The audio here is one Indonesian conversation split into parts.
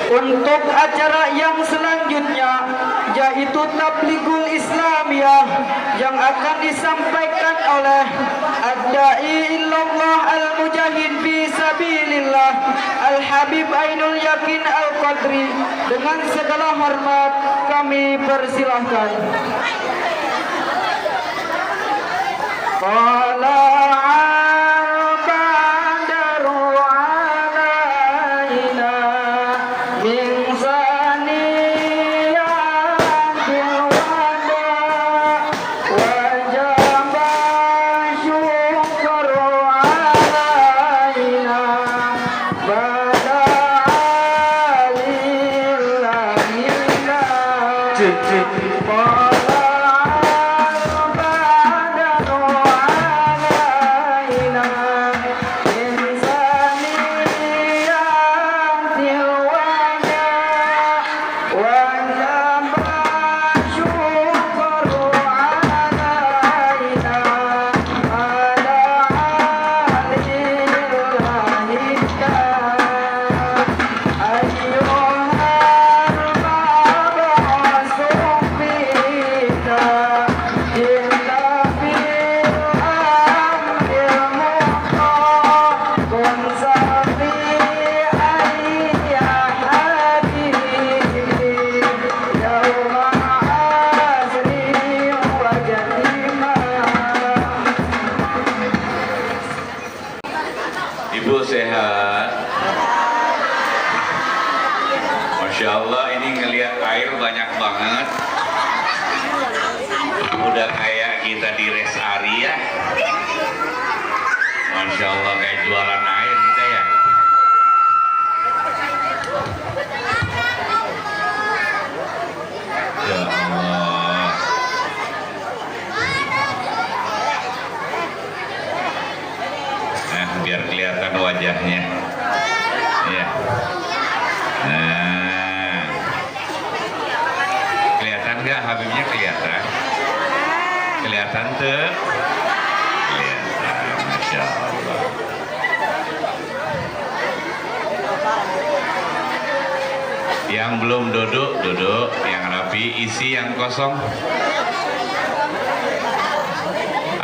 Untuk acara yang selanjutnya yaitu Tablighul Islamiyah yang akan disampaikan oleh Ad-Da'i Ilallah Al-Mujahid fi Sabilillah Al-Habib Ainul Yakin Al-Qadri. Dengan segala hormat kami persilahkan. Ibu sehat? Masya Allah, ini ngelihat air banyak banget. Udah kayak kita di rest area. Masya Allah, kayak jualan air kita ya. Ya Allah. Nah, biar kelihatan wajahnya. Ya. Nah. Kelihatan nggak Habibnya? Kelihatan. Kelihatan tuh. Kelihatan, Masya Allah. Yang belum duduk, duduk. Yang rapi, isi yang kosong.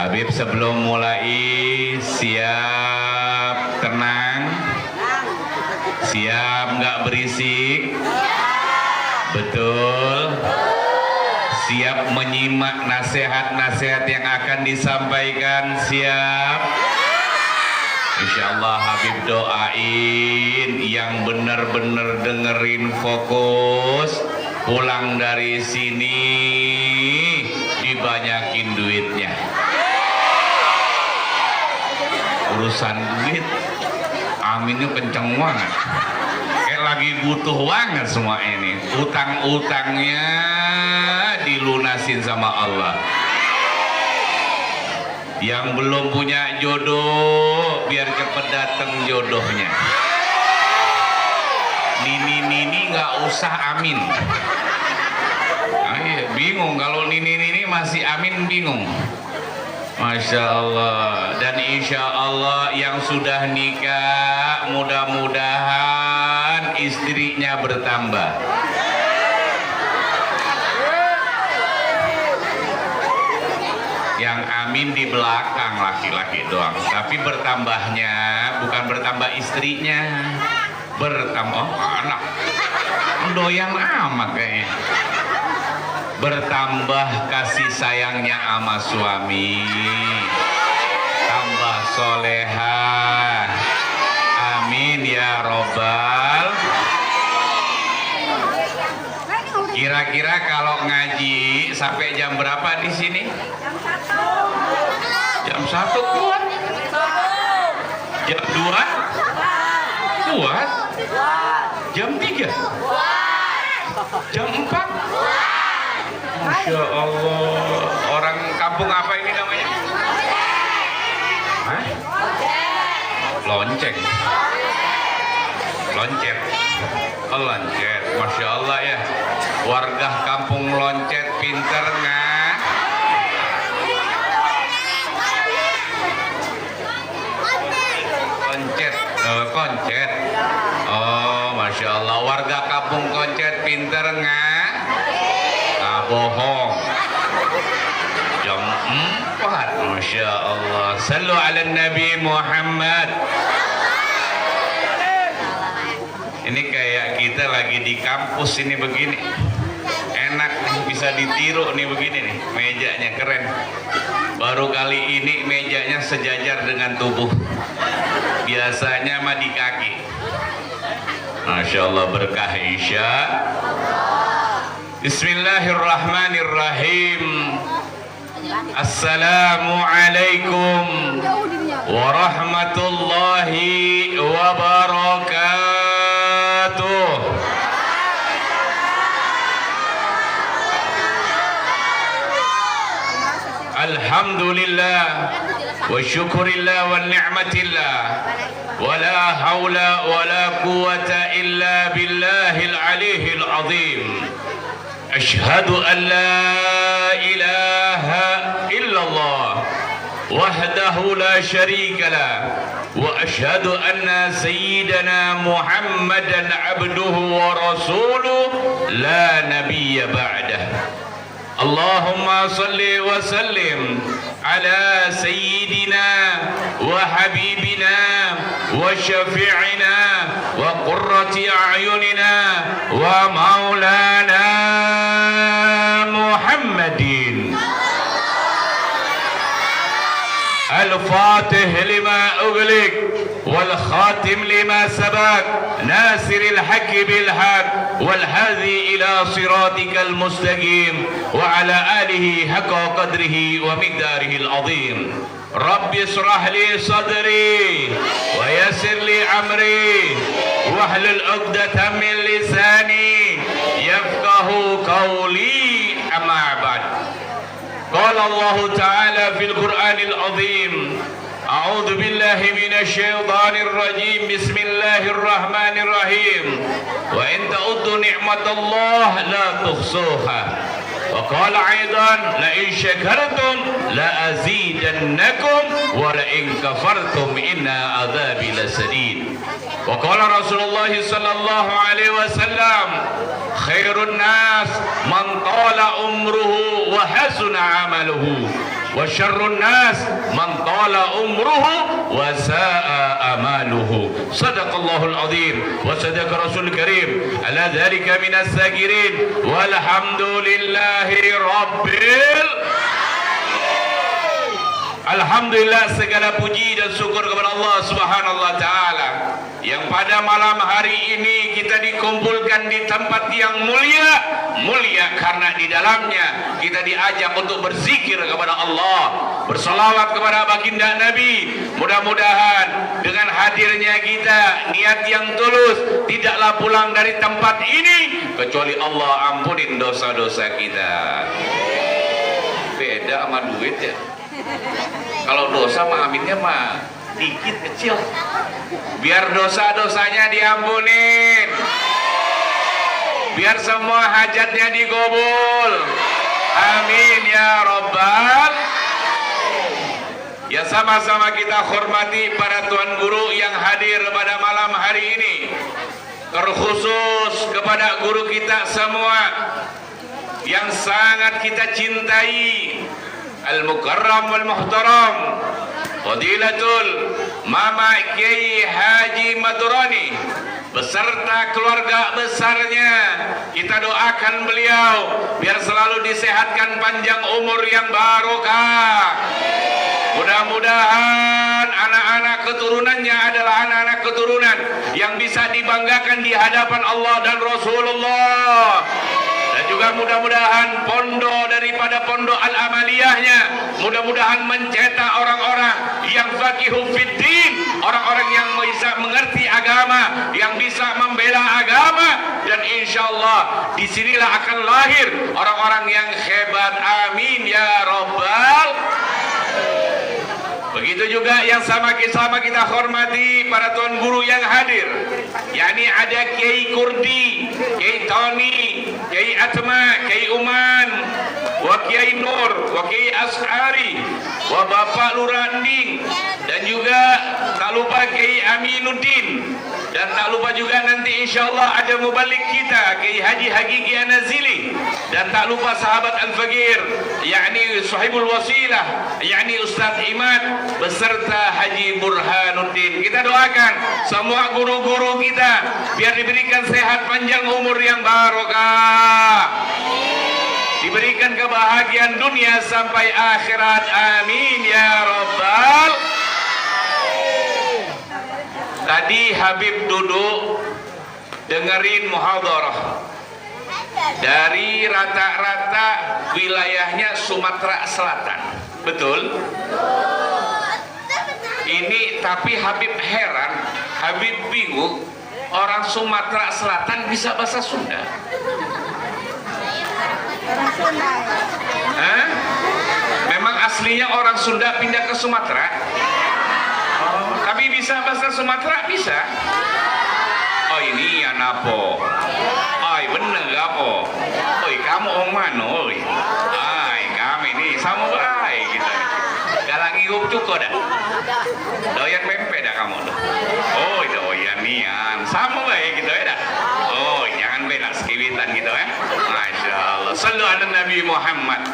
Habib sebelum mulai siap tenang, siap nggak berisik, betul, siap menyimak nasihat-nasihat yang akan disampaikan, siap. Insya Allah Habib doain yang benar-benar dengerin fokus, pulang dari sini dibanyakin duitnya. Urusan duit, aminnya kenceng banget. Kayak lagi butuh banget semua ini. Utang-utangnya dilunasin sama Allah. Yang belum punya jodoh, biar cepet dateng jodohnya. Nini nggak usah amin. Nah, bingung kalau nini masih amin, bingung. Masya Allah. Dan insya Allah yang sudah nikah, mudah-mudahan istrinya bertambah. Yang amin di belakang laki-laki doang, tapi bertambahnya bukan bertambah istrinya, bertambah anak. Doyan amat kayaknya. Bertambah kasih sayangnya sama suami, tambah solehah, amin ya robbal. Kira-kira kalau ngaji sampai jam berapa di sini? Jam 1 kuat? Jam 2? Kuat? Jam 3? Jam 4? Masya Allah. Orang kampung apa ini namanya? Hah? Lonceng. Loncet. Oh, loncet. Masya Allah ya. Warga kampung Loncet pinter nggak? Loncet. Koncet. Oh, Masya Allah. Warga kampung Koncet pinter nggak? Nggak bohong. Jam 4, Masya Allah. Sallu ala Nabi Muhammad. Ini kayak kita lagi di kampus ini begini. Enak nih, bisa ditiru nih begini nih. Mejanya keren. Baru kali ini mejanya sejajar dengan tubuh. Biasanya mah di kaki. Masya Allah, berkah Isya. Bismillahirrahmanirrahim. Assalamualaikum warahmatullahi wabarakatuh. Alhamdulillah wa syukurillah wa ni'matillah wa la hawla wa la quwwata illa billahil aliyil azim. Ashhadu an la ilaha illallah wahdahu la syarika lah wa ashhadu anna sayyidana Muhammadan abduhu wa rasuluh la nabiyya ba'dah. Allahumma salli wa sallim ala sayyidina wa habibina wa syafi'ina wa qurrati a'yunina wa maulana Muhammadin al-fatih lima ughliq wal khatim lima sabaq nasiril haqqi bil haqq wal hadi ila siratikal mustaqim wa ala alihi haqqa qadrihi wa miqdarihi al azim. Rabbi israh li sadri wa yassir li amri wahlul 'uqdatam min lisani yafqahu qawli, amma ba'd. Qala Allah Ta'ala fil Qur'anil Azim, a'udzu billahi minasy syaithanir rajim. Bismillahirrahmanirrahim. Wa in ta'uddu ni'matallah la tuhsuha. Wa qala aidan la in syakartum la azidannakum wa la in kafartum inna adzabi lasadid. Wa qala Rasulullah sallallahu alaihi wasallam, khairun nas man tala umruhu wa hasuna amaluhu wa syarrun nas man tala umruhu wa sa'a amaluhu. Sadaqallahul azim wa sadaqa rasul karim. Ala dzalika minas sagirin walhamdulillahi rabbil. Alhamdulillah, segala puji dan syukur kepada Allah Subhanahu wa taala yang pada malam hari ini kita dikumpulkan di tempat yang mulia karena di dalamnya kita diajak untuk berzikir kepada Allah, bersalawat kepada baginda Nabi. Mudah-mudahan dengan hadirnya kita, niat yang tulus, tidaklah pulang dari tempat ini kecuali Allah ampunin dosa-dosa kita. Beda sama duit ya. Kalau dosa mah aminnya mah dikit kecil. Biar dosa-dosanya diampunin. Biar semua hajatnya digobul. Amin ya Rabbal. Ya, sama-sama kita hormati para tuan guru yang hadir pada malam hari ini. Terkhusus kepada guru kita semua yang sangat kita cintai, Al-Mukarram wal Muhtaram Fadilatul Mama Kiai Haji Madurani beserta keluarga besarnya. Kita doakan beliau biar selalu disehatkan, panjang umur yang barokah. Mudah-mudahan anak-anak keturunannya adalah anak-anak keturunan yang bisa dibanggakan di hadapan Allah dan Rasulullah. Dan juga mudah-mudahan pondok daripada pondok Al-Amaliyahnya mudah-mudahan mencetak orang-orang yang faqihu fiddin, orang-orang yang bisa mengerti agama, yang bisa membela agama, dan insyaallah disinilah akan lahir orang-orang yang hebat. Amin ya Rabbal. Begitu juga yang sama-sama kita hormati para tuan guru yang hadir, yakni ada Kiai Kurdi, Kiai Tony, Kiai Atma, Kiai Uman, wa Kiai Nur, wa Kiai Ashari, wa Bapak Luranding, dan juga tak lupa Kiai Aminuddin, dan tak lupa juga nanti insyaallah ada mubalik kita Kiai Haji Hakiki Anazili, dan tak lupa sahabat Al-Faqir yakni Sahibul Wasilah yakni Ustaz Imad beserta Haji Burhanuddin. Kita doakan semua guru-guru kita biar diberikan sehat panjang umur yang barokah, diberikan kebahagiaan dunia sampai akhirat, amin ya rabbal. Tadi Habib duduk dengerin muhadharah dari rata-rata wilayahnya Sumatera Selatan, betul? Ini tapi Habib heran, Habib bingung, orang Sumatera Selatan bisa bahasa Sunda. Hah? Memang aslinya orang Sunda pindah ke Sumatera? Tapi bisa bahasa Sumatera? Bisa. Oh ini ya napo. Ay bener gapo. Oi kamu orang mana? Oi. Ay kami ini sama baik gitu. Galang hidup cukup dah. Doyan pempek dah kamu tuh. Oh doyan nian. Sama baik gitu ya dah. Oh jangan beda sekiwitan gitu ya. Masya Allah. Sallu ala Nabi Muhammad.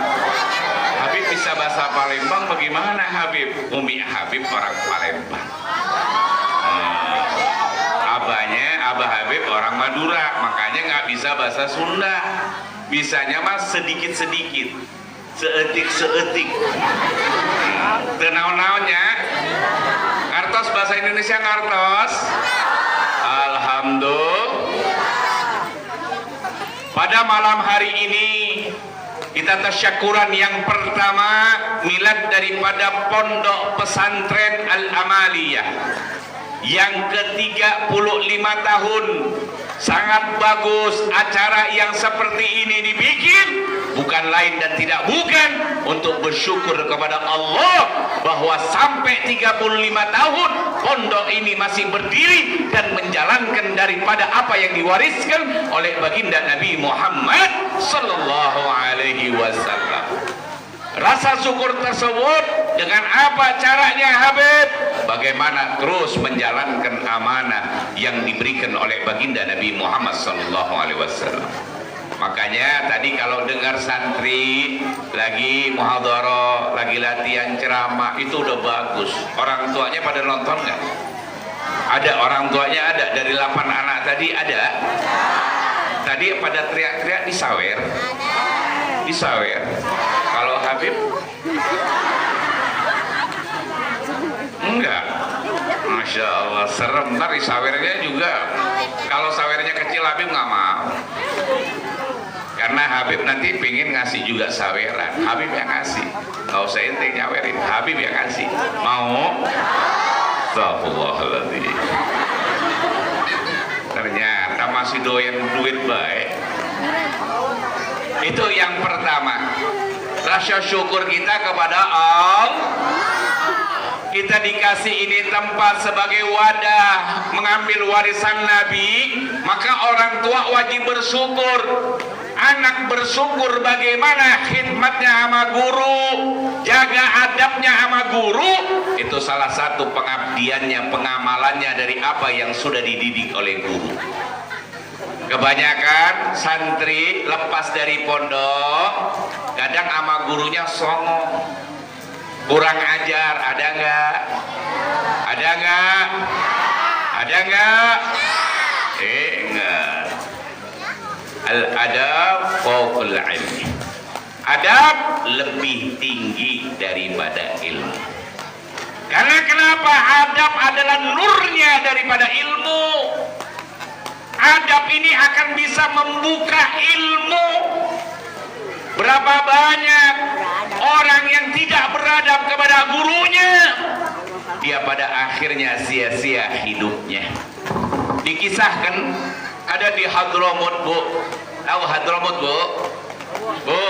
Habib bisa bahasa Palembang bagaimana Habib? Umi Habib orang Palembang. Abah Habib orang Madura, makanya nggak bisa bahasa Sunda. Bisanya mas sedikit-sedikit, seetik-seetik. Tenau-naunya, ngartos bahasa Indonesia ngartos. Alhamdulillah. Pada malam hari ini kita tasyakuran yang pertama milad daripada Pondok Pesantren Al-Amaliyah yang ke-35 tahun. Sangat bagus acara yang seperti ini dibikin, bukan lain dan tidak bukan untuk bersyukur kepada Allah bahwa sampai 35 tahun pondok ini masih berdiri dan menjalankan daripada apa yang diwariskan oleh baginda Nabi Muhammad sallallahu alaihi wasallam. Rasa syukur tersebut dengan apa caranya Habib? Bagaimana terus menjalankan amanah yang diberikan oleh baginda Nabi Muhammad sallallahu alaihi wasallam. Makanya tadi kalau dengar santri lagi muhadharah, lagi latihan ceramah itu udah bagus. Orang tuanya pada nonton nggak? Ada orang tuanya, ada dari 8 anak tadi ada. Tadi pada teriak-teriak disawer. Disawer. Kalau Habib enggak. Masya Allah, serem. Ntar sawernya juga. Kalau sawernya kecil Habib nggak mau. Karena Habib nanti pengen ngasih juga saweran. Habib yang ngasih. Nggak usah ente nyawerin. Habib yang ngasih. Mau? Astagfirullahaladzim. Ternyata masih doyan duit baik. Itu yang pertama. Rasa syukur kita kepada Allah. Kita dikasih ini tempat sebagai wadah mengambil warisan Nabi, maka orang tua wajib bersyukur. Anak bersyukur bagaimana khidmatnya sama guru, jaga adabnya sama guru. Itu salah satu pengabdiannya, pengamalannya dari apa yang sudah dididik oleh guru. Kebanyakan santri lepas dari pondok, kadang sama gurunya songong, kurang ajar. Ada enggak? Ada enggak? Ada enggak? Enggak. Al-adab fawqul ilmi. Adab lebih tinggi daripada ilmu. Karena kenapa? Adab adalah nurnya daripada ilmu. Adab ini akan bisa membuka ilmu. Berapa banyak orang yang tidak beradab kepada gurunya, dia pada akhirnya sia-sia hidupnya. Dikisahkan ada di Hadramut, Bu. Tahu Hadramut, Bu? Bu,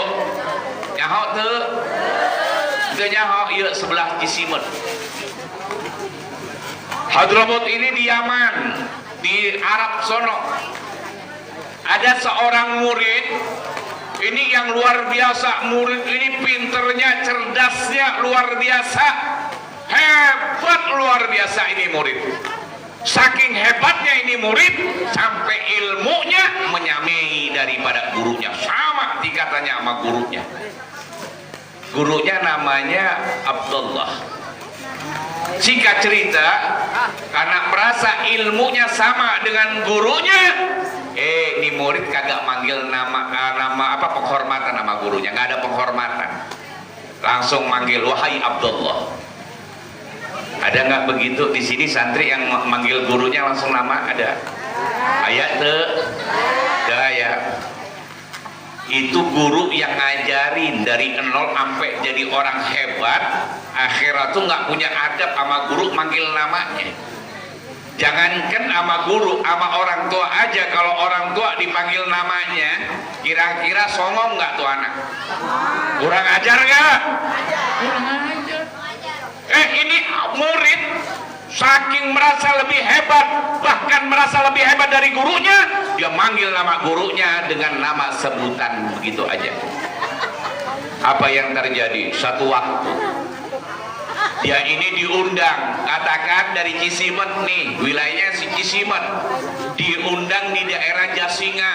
nyaho tuh? Itu nyaho, iya sebelah Cisimut. Hadramut ini di Yaman, di Arab sono. Ada seorang murid Ini yang luar biasa, murid ini pinternya, cerdasnya luar biasa, hebat luar biasa ini murid. Saking hebatnya ini murid, sampai ilmunya menyamai daripada gurunya, sama tingkatannya sama gurunya. Gurunya namanya Abdullah. Singkat cerita, karena merasa ilmunya sama dengan gurunya, ini murid kagak manggil nama penghormatan nama gurunya, nggak ada penghormatan, langsung manggil wahai Abdullah. Ada nggak begitu di sini santri yang manggil gurunya langsung nama? Ada? Ayat ya. Itu guru yang ngajarin dari nol sampai jadi orang hebat. Akhirat tuh nggak punya adab sama guru manggil namanya. Jangankan sama guru, sama orang tua aja, kalau orang tua dipanggil namanya, kira-kira songong nggak tuh anak? Kurang ajar nggak? Kurang ajar. Ini murid saking merasa lebih hebat, bahkan merasa lebih hebat dari gurunya, dia manggil nama gurunya dengan nama sebutan begitu aja. Apa yang terjadi? Satu waktu dia ini diundang, katakan dari Cisimet nih, wilayahnya si Cisimet, diundang di daerah Jasinga.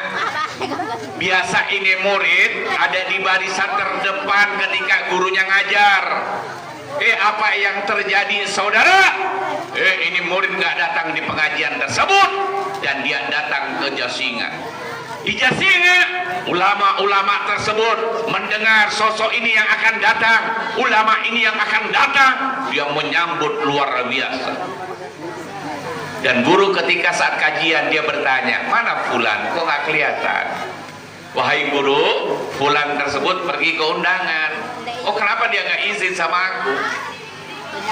Biasa ini murid ada di barisan terdepan ketika gurunya ngajar. Apa yang terjadi saudara? Ini murid nggak datang di pengajian tersebut, dan dia datang ke Jasinga. Di Jasinga, ulama-ulama tersebut mendengar sosok ini yang akan datang, ulama ini yang akan datang, dia menyambut luar biasa. Dan guru ketika saat kajian dia bertanya, mana fulan, kok nggak kelihatan? Wahai guru, fulan tersebut pergi ke undangan. Oh, kenapa dia nggak izin sama aku?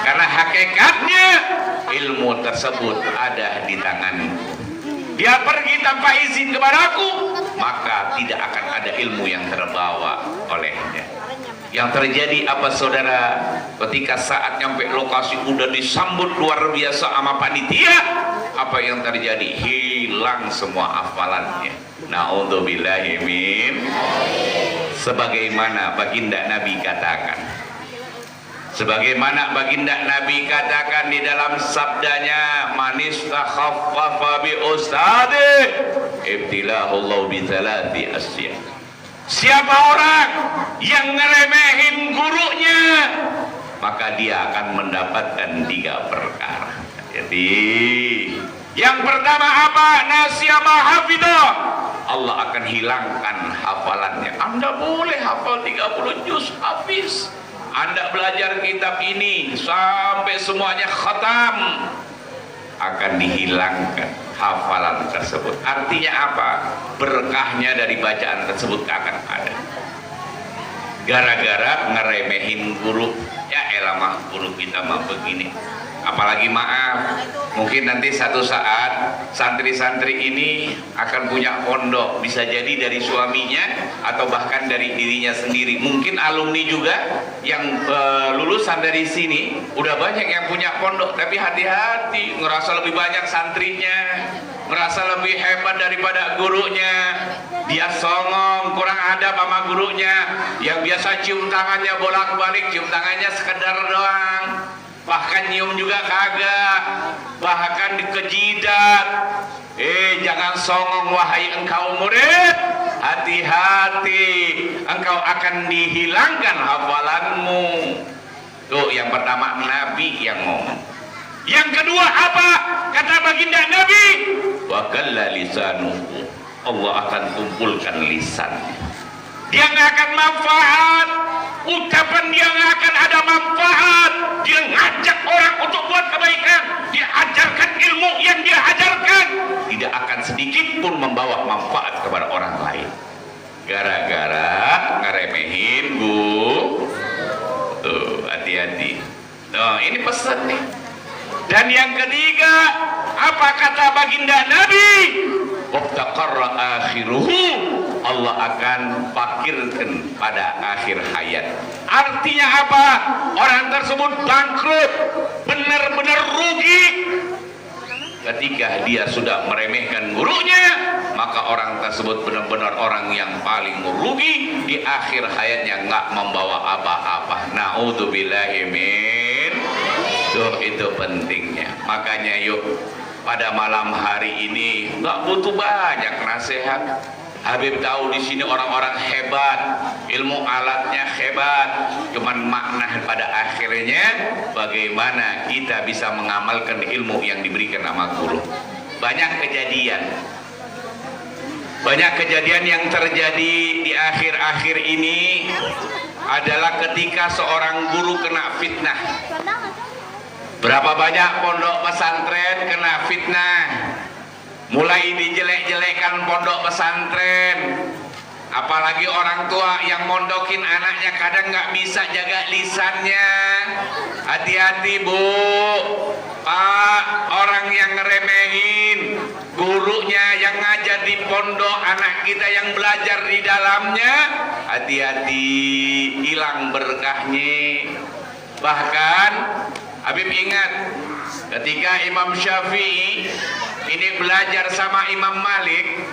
Karena hakikatnya ilmu tersebut ada di tanganmu. Dia pergi tanpa izin kepadaku, maka tidak akan ada ilmu yang terbawa olehnya. Yang terjadi apa saudara? Ketika saat nyampe lokasi udah disambut luar biasa sama panitia, apa yang terjadi? Hilang semua hafalannya. Na'udzubillahi min. Sebagaimana baginda Nabi katakan, sebagaimana baginda Nabi katakan di dalam sabdanya, manis takhaffafa bi ustadi ibtilahullahu bi thalathi asya. Siapa orang yang ngeremehin gurunya, maka dia akan mendapatkan 3 perkara. Jadi yang pertama apa? Nasyama hafidah, Allah akan hilangkan hafalannya. Anda boleh hafal 30 juz habis, Anda belajar kitab ini sampai semuanya khatam, akan dihilangkan hafalan tersebut. Artinya apa? Berkahnya dari bacaan tersebut akan ada. Gara-gara ngeremehin guru. Ya elah mah, guru kita mah begini. Apalagi maaf, mungkin nanti satu saat santri-santri ini akan punya pondok, bisa jadi dari suaminya atau bahkan dari dirinya sendiri. Mungkin alumni juga yang lulusan dari sini udah banyak yang punya pondok, tapi hati-hati, ngerasa lebih banyak santrinya, ngerasa lebih hebat daripada gurunya. Dia songong, kurang adab sama gurunya. Yang biasa cium tangannya bolak-balik, cium tangannya sekedar doang, bahkan nyium juga kagak, bahkan dikejidat. Jangan songong wahai engkau murid, hati-hati, engkau akan dihilangkan hafalanmu. Tuh yang pertama Nabi yang ngomong. Yang kedua apa? Kata baginda Nabi, wa kalla lisanuhu, Allah akan kumpulkan lisannya. Dia nggak akan manfaat, ucapan dia nggak akan ada manfaat. Dia ngajak orang untuk buat kebaikan, dia ajarkan ilmu yang dia ajarkan, tidak akan sedikit pun membawa manfaat kepada orang lain. Gara-gara ngeremehin tuh, hati-hati. Nah, ini pesan nih. Dan yang ketiga, apa kata baginda Nabi? Waqtaqarra akhiruhu, Allah akan fakirkan pada akhir hayat. Artinya apa? Orang tersebut bangkrut, benar-benar rugi ketika dia sudah meremehkan gurunya, maka orang tersebut benar-benar orang yang paling merugi di akhir hayatnya, nggak membawa apa-apa. Naudzubillahi min. Tuh, itu pentingnya. Makanya yuk pada malam hari ini nggak butuh banyak nasihat. Habib tahu di sini orang-orang hebat, ilmu alatnya hebat, cuman makna pada akhirnya bagaimana kita bisa mengamalkan ilmu yang diberikan sama guru. Banyak kejadian yang terjadi di akhir-akhir ini adalah ketika seorang guru kena fitnah. Berapa banyak pondok pesantren kena fitnah, mulai dijelek-jelekan pondok pesantren, apalagi orang tua yang mondokin anaknya kadang nggak bisa jaga lisannya. Hati-hati Bu, Pak, orang yang ngeremehin gurunya yang ngajar di pondok, anak kita yang belajar di dalamnya, hati-hati, hilang berkahnya. Bahkan Habib ingat ketika Imam Syafi'i ini belajar sama Imam Malik,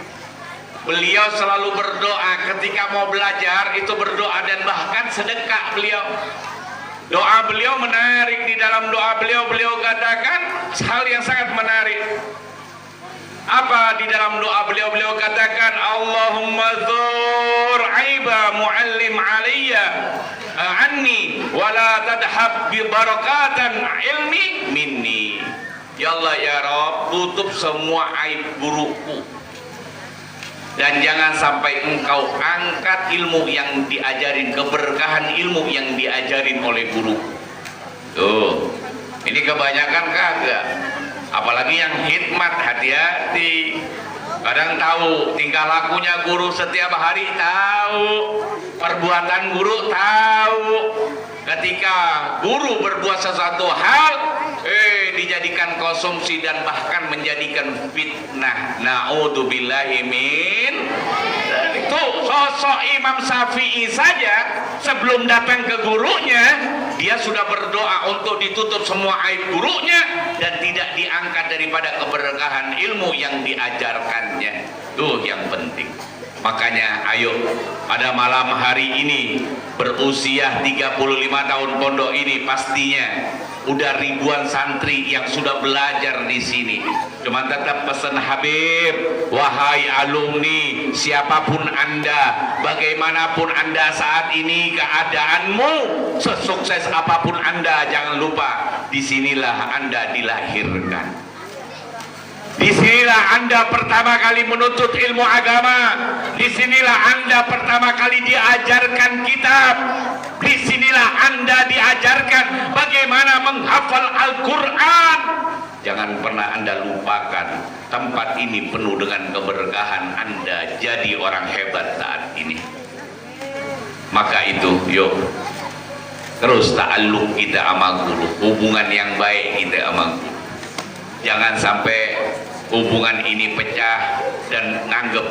beliau selalu berdoa ketika mau belajar, itu berdoa dan bahkan sedekah beliau. Doa beliau menarik. Di dalam doa beliau katakan hal yang sangat menarik. Apa di dalam doa beliau katakan, Allahumma dzur aiba muallim aliyya anni wala tadhab bi barakatan ilmi minni. Ya Allah ya Rabb, tutup semua aib guruku dan jangan sampai engkau angkat ilmu yang diajarin, keberkahan ilmu yang diajarin oleh guru. Tuh, ini kebanyakan kagak, apalagi yang hikmat. Hati-hati, kadang tahu tingkah lakunya guru setiap hari, tahu perbuatan guru, tahu ketika guru berbuat sesuatu hal dijadikan konsumsi dan bahkan menjadikan fitnah. Naudzubillahi min. Itu sosok Imam Syafi'i saja sebelum datang ke gurunya, dia sudah berdoa untuk ditutup semua aib gurunya dan tidak diangkat daripada keberkahan ilmu yang diajarkannya. Tuh yang penting. Makanya ayo pada malam hari ini, berusia 35 tahun pondok ini, pastinya udah ribuan santri yang sudah belajar di sini. Cuma tetap pesan Habib, wahai alumni, siapapun Anda, bagaimanapun Anda saat ini keadaanmu, sesukses apapun Anda, jangan lupa disinilah Anda dilahirkan. Disinilah Anda pertama kali menuntut ilmu agama. Disinilah Anda pertama kali diajarkan kitab. Disinilah Anda diajarkan bagaimana menghafal Al-Quran. Jangan pernah Anda lupakan, tempat ini penuh dengan keberkahan. Anda jadi orang hebat saat ini. Maka itu, yuk terus ta'alluq kita sama guru, hubungan yang baik kita sama guru. Jangan sampai hubungan ini pecah dan nganggep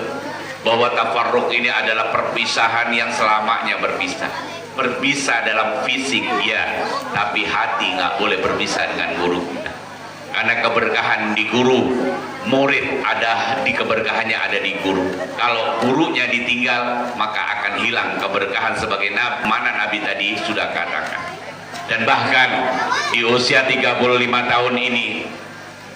bahwa tafarruq ini adalah perpisahan yang selamanya berpisah. Berpisah dalam fisik ya, tapi hati nggak boleh berpisah dengan guru kita. Karena keberkahan di guru, murid ada di keberkahannya ada di guru. Kalau gurunya ditinggal, maka akan hilang keberkahan sebagai mana Nabi tadi sudah katakan. Dan bahkan di usia 35 tahun ini,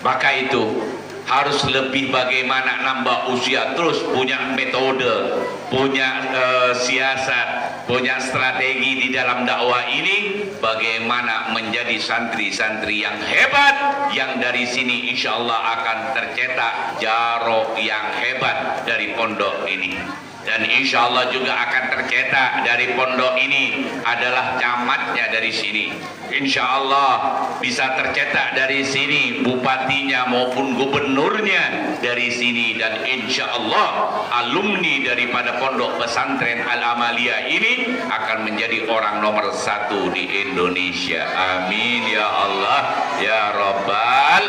maka itu harus lebih bagaimana nambah usia, terus punya metode, punya siasat, punya strategi di dalam dakwah ini, bagaimana menjadi santri-santri yang hebat, yang dari sini insya Allah akan tercetak jaro yang hebat dari pondok ini. Dan insya Allah juga akan tercetak dari pondok ini adalah camatnya dari sini. Insya Allah bisa tercetak dari sini bupatinya maupun gubernurnya dari sini. Dan insya Allah alumni daripada pondok pesantren Al-Amaliyah ini akan menjadi orang nomor 1 di Indonesia. Amin ya Allah ya Rabbal.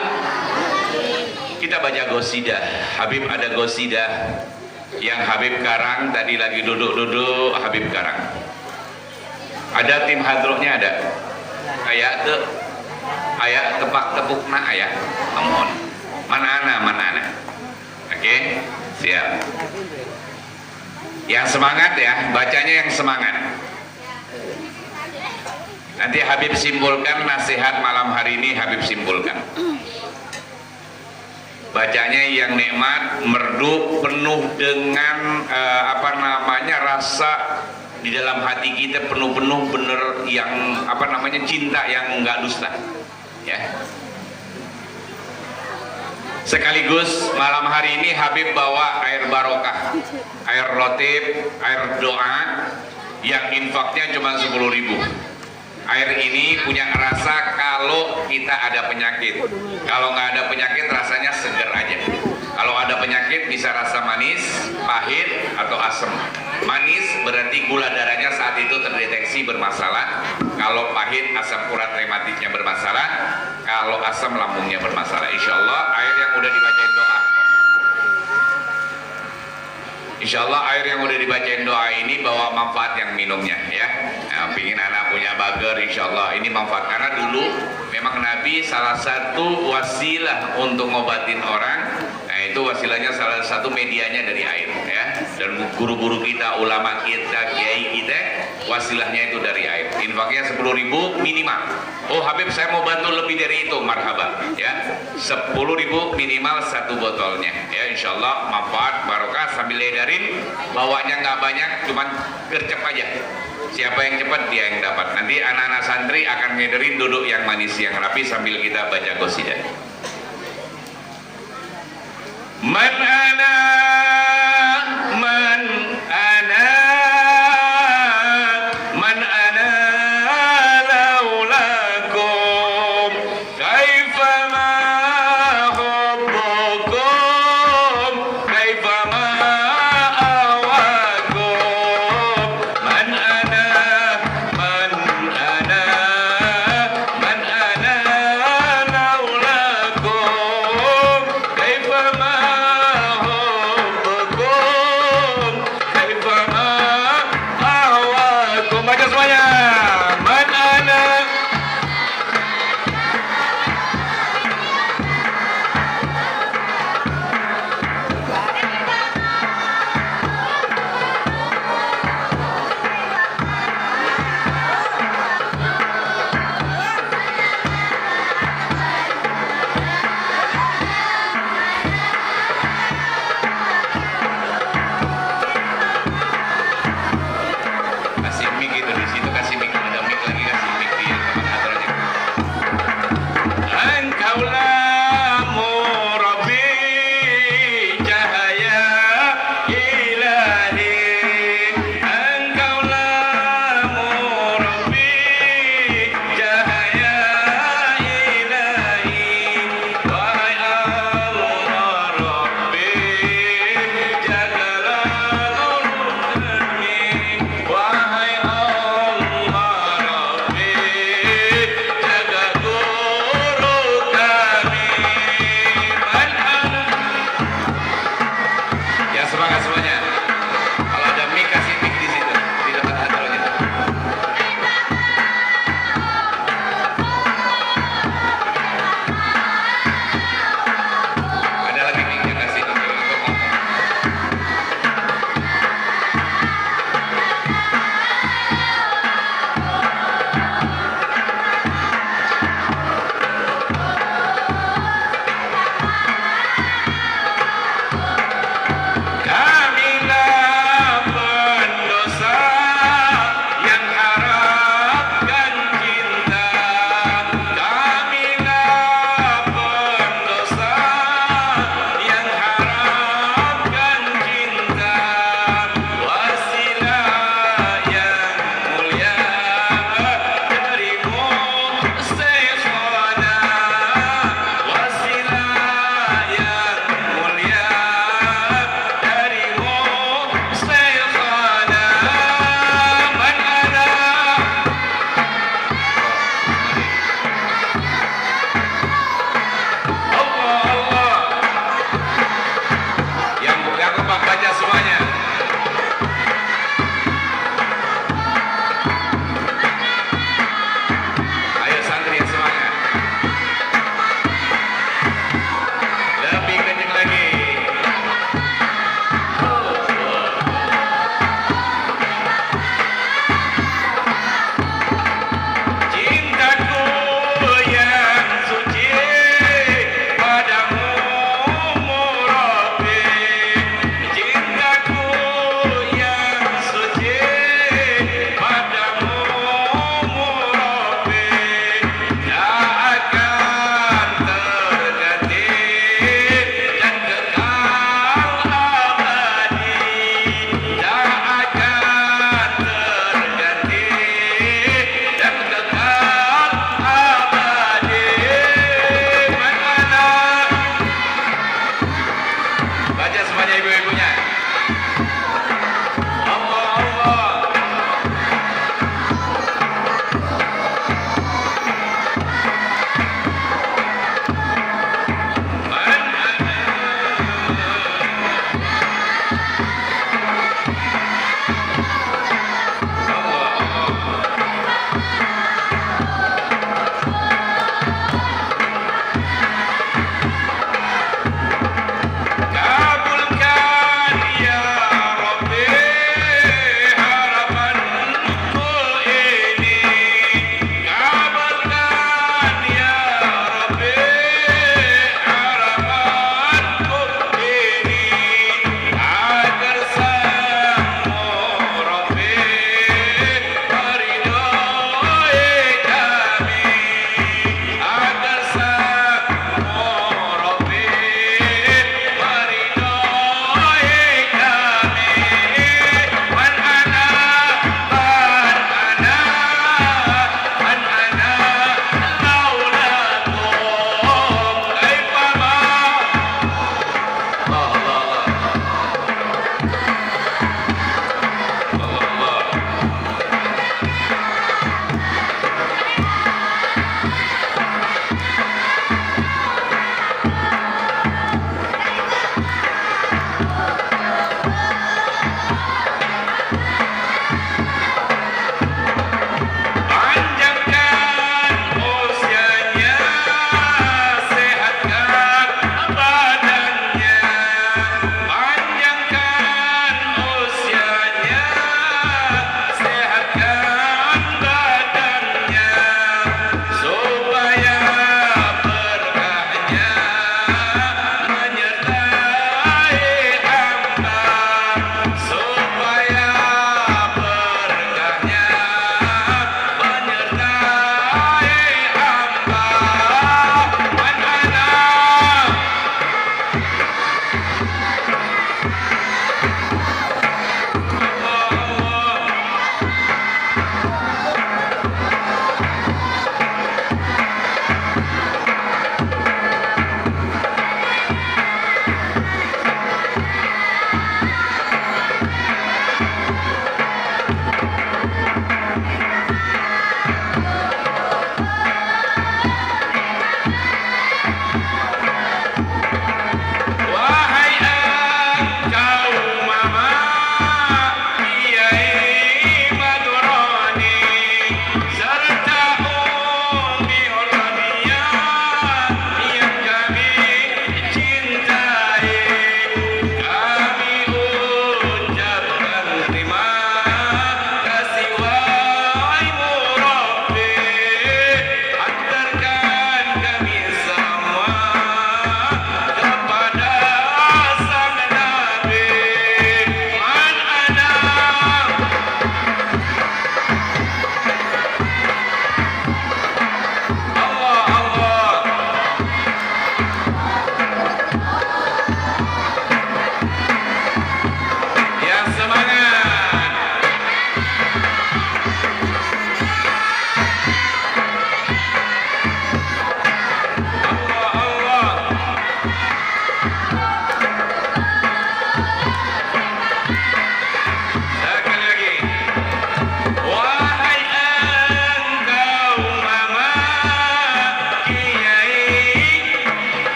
Kita baca gosidah. Habib ada gosidah yang Habib karang, tadi lagi duduk-duduk Habib karang. Ada tim hadrohnya ada. Kayak tepak tepukna ayah. Amun. Mana ana. Oke. Siap. Yang semangat ya, bacanya yang semangat. Nanti Habib simpulkan nasihat malam hari ini, Habib simpulkan. Bacanya yang nikmat, merdu, penuh dengan rasa di dalam hati kita, penuh-penuh bener yang cinta yang enggak dusta. Ya. Sekaligus malam hari ini Habib bawa air barokah, air rotib, air doa yang infaknya cuma 10.000. Air ini punya rasa kalau kita ada penyakit. Kalau nggak ada penyakit rasanya seger aja. Kalau ada penyakit bisa rasa manis, pahit, atau asam. Manis berarti gula darahnya saat itu terdeteksi bermasalah. Kalau pahit, asam urat rematiknya bermasalah. Kalau asam, lambungnya bermasalah. Insya Allah air yang udah dibacain doa, insya Allah air yang udah dibacain doa ini bawa manfaat yang minumnya ya. Nah, pingin anak punya bager, insya Allah ini manfaat. Karena dulu memang Nabi salah satu wasilah untuk ngobatin orang, nah itu wasilahnya salah satu medianya dari air ya. Dan guru-guru kita, ulama kita, kiai kita, wasilahnya itu dari air. Infaknya 10.000 minimal. Oh Habib saya mau bantu lebih dari itu, marhaba ya. 10.000 minimal satu botolnya ya. Insya Allah manfaat barokah. Sambil edarin, bawanya nggak banyak, cuman gercep aja. Siapa yang cepat dia yang dapat. Nanti anak-anak santri akan ngedarin duduk yang manis yang rapi sambil kita baca qasidah. Man ana man ana man ana laulakum kaifa ma hubbukum kaifa ma awakum man ana man ana man ana laulakum kaifa ma baca semuanya. Man ana kasih mic itu di situ, kasih mic, ada mic lagi, kasih mic di tempat aturnya. Engkaulah murabbi cahaya ilahi, engkaulah murabbi cahaya ilahi, wahai Allah Rabbi jagalah nur kami, wahai Allah Rabbi jaga guru kami. Man ana. Ya semangat semuanya. Kalau ada mic kasih mic di situ di depan aturnya. Ada lagi mic-nya kasih untuk ngomong. Kami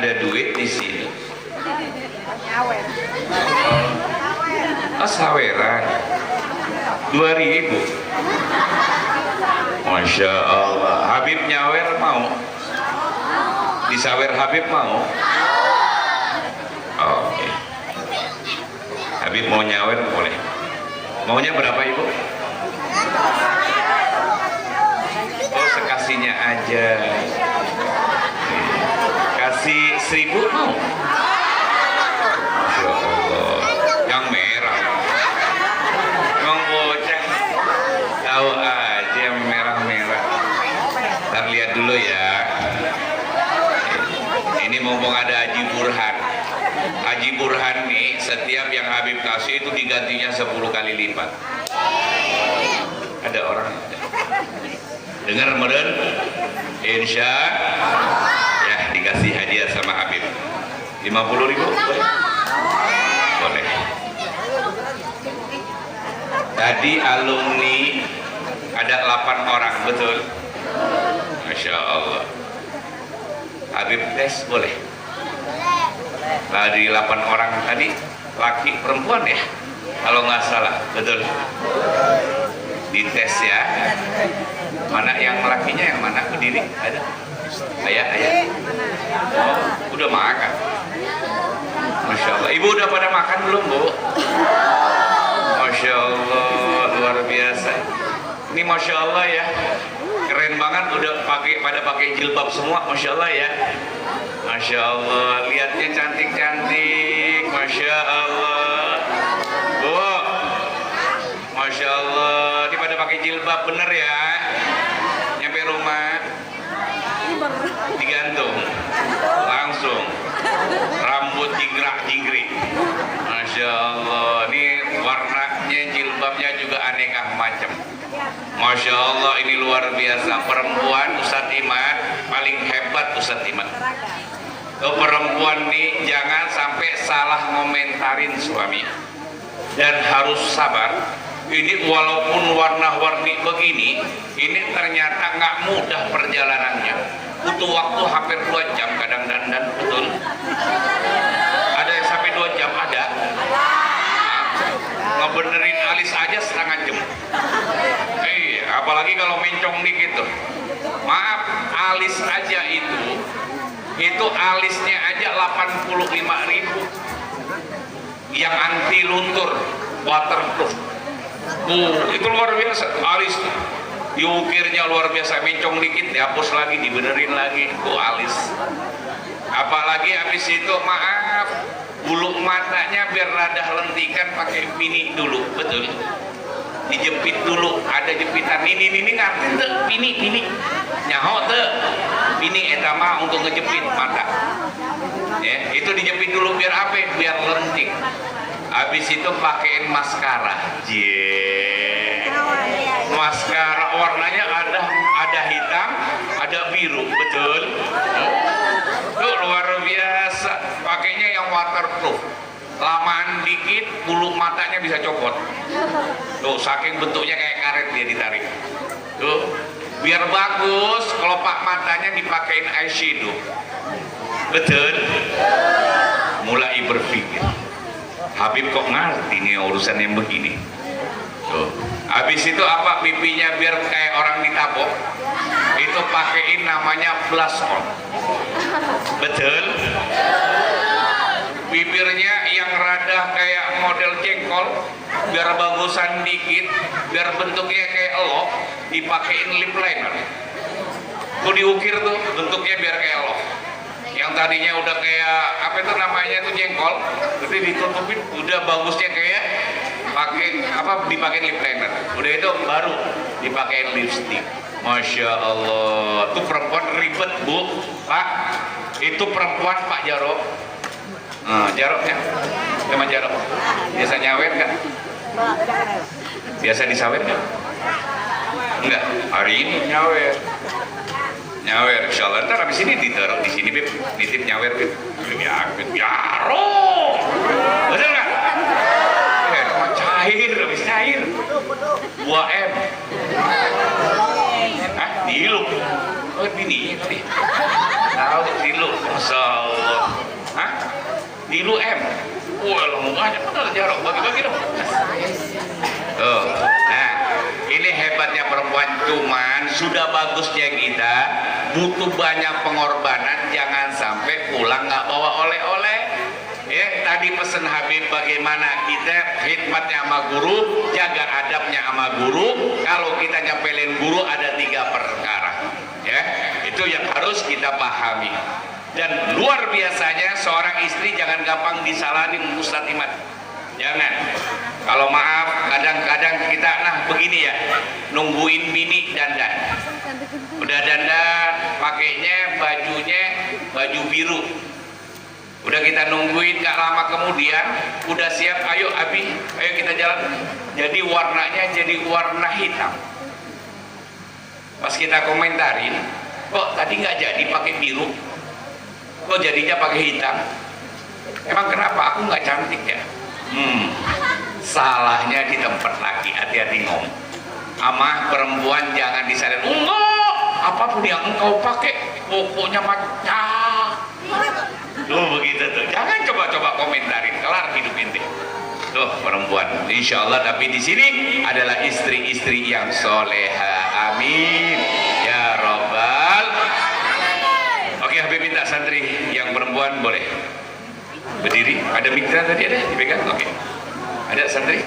ada duit di sini. Oh, saweran 2.000. Masya Allah. Habib nyawer mau? Disawer Habib mau? Oke. Habib mau nyawer boleh. Maunya berapa ibu? Oh, sekasihnya aja. Kasih 1.000 mau? Masya Allah. Yang merah. Emang bocah tahu aja yang merah-merah. Ntar lihat dulu ya. Ini mumpung ada Haji Burhan. Haji Burhan nih, setiap yang Habib kasih itu digantinya 10 kali lipat. Ada orang dengar meren? Insya ya dikasih hadiah sama Habib 50.000 boleh. Tadi alumni ada 8 orang, betul? Masya Allah. Habib tes boleh? Dari 8 orang tadi laki perempuan ya? Kalau nggak salah, betul? Dites ya. Mana yang lakinya, yang mana berdiri? Ada? Ayah. Oh, udah makan. Masya Allah. Ibu udah pada makan belum, Bu? Masya Allah, luar biasa. Ini Masya Allah ya, keren banget, udah pada pakai jilbab semua, Masya Allah ya. Masya Allah, lihatnya cantik-cantik, Masya Allah. Bu, Masya Allah, ini pada pakai jilbab bener ya. Nyampe rumah digantung langsung, rambut jingrak-jingrik. Masya Allah, ini warnanya jilbabnya juga aneka macam. Masya Allah, ini luar biasa. Perempuan Ustadz Iman paling hebat, Ustadz Iman. Perempuan nih jangan sampai salah ngomentarin suami, dan harus sabar. Ini walaupun warna-warni begini, ini ternyata nggak mudah perjalanannya. Butuh waktu hampir 2 jam kadang dandan, betul? Ada yang sampai 2 jam ada. Ngebenerin alis aja setengah jam. Apalagi kalau mencong dikit tuh. Maaf, alis aja itu alisnya aja 85.000 yang anti luntur, waterproof. Itu luar biasa. Alis diukirnya luar biasa, mencong dikit dihapus lagi, dibenerin lagi. Alis. Apalagi habis itu maaf, bulu matanya biar rada lentikan pakai mini dulu, betul? Dijepit dulu, ada jepitan ini ngerti tuh, pini nyaho tuh, pini etama untuk ngejepit mata ya, itu dijepit dulu biar apa? Biar lentik. Habis itu pakein maskara, maskara warnanya ada hitam, ada biru, betul? Tuh luar biasa, pakainya yang waterproof. Lamaan dikit bulu matanya bisa copot. Tuh saking bentuknya kayak karet dia ditarik. Tuh biar bagus kelopak matanya dipakein eyeshadow. Betul? Mulai berpikir, Habib kok ngerti nih urusan yang begini. Tuh. Habis itu apa, pipinya biar kayak orang ditabok, itu pakein namanya blush on. Betul? Bibirnya yang rada kayak model jengkol, biar bagusan dikit, biar bentuknya kayak elok, dipakein lip liner. Tuh diukir tuh, bentuknya biar kayak elok. Yang tadinya udah kayak apa itu namanya itu jengkol, tapi ditutupin udah bagusnya kayak dipakein lip liner. Udah itu baru dipakein lipstick. Masya Allah, tuh perempuan ribet, Bu, Pak. Itu perempuan Pak Jarok. Jaroknya, sama jarok. Biasa nyawer nggak? Biasa disawer nggak? Enggak. Hari ini nyawer. Insyaallah ntar habis ini ditaruh di sini, Bib. Nitip nyawer, Bib. Jarok. Betul nggak? Habis cair. 2M. Dihirup. Oh, bininya kali. Tahu Tilu, Masya Allah. Hah? Tilu M. Wah, banyak benar jarak. Bagi-bagi dong. Tuh. Nah, ini hebatnya perempuan. Cuman sudah bagusnya kita butuh banyak pengorbanan. Jangan sampai pulang nggak bawa oleh-oleh. Ya, tadi pesan Habib bagaimana kita khidmatnya sama guru, jaga adabnya sama guru. Kalau kita nyapelin guru ada 3 perkara. Ya, itu yang harus kita pahami. Dan luar biasanya seorang istri jangan gampang disalahin Ustaz Imad. Jangan. Kalau maaf, kadang-kadang kita begini ya, nungguin bini dandan. Udah dandan, pakainya bajunya baju biru. Udah kita nungguin, gak lama kemudian udah siap, ayo Abi, ayo kita jalan. Jadi warnanya jadi warna hitam. Pas kita komentarin, kok tadi nggak jadi pakai biru, kok jadinya pakai hitam? Emang kenapa? Aku nggak cantik ya? Salahnya di tempat laki. Hati-hati ngomong. Ama perempuan jangan disalin. Enggak, apapun yang engkau pakai, pokoknya macam. Tuh begitu tuh. Jangan coba-coba komentarin, kelar hidup inti. Tuh perempuan, insya Allah. Tapi di sini adalah istri-istri yang soleha. Amin ya robbal. Oke, Habib minta santri yang perempuan boleh berdiri. Ada mitra tadi ada dipegang. Oke, ada santri.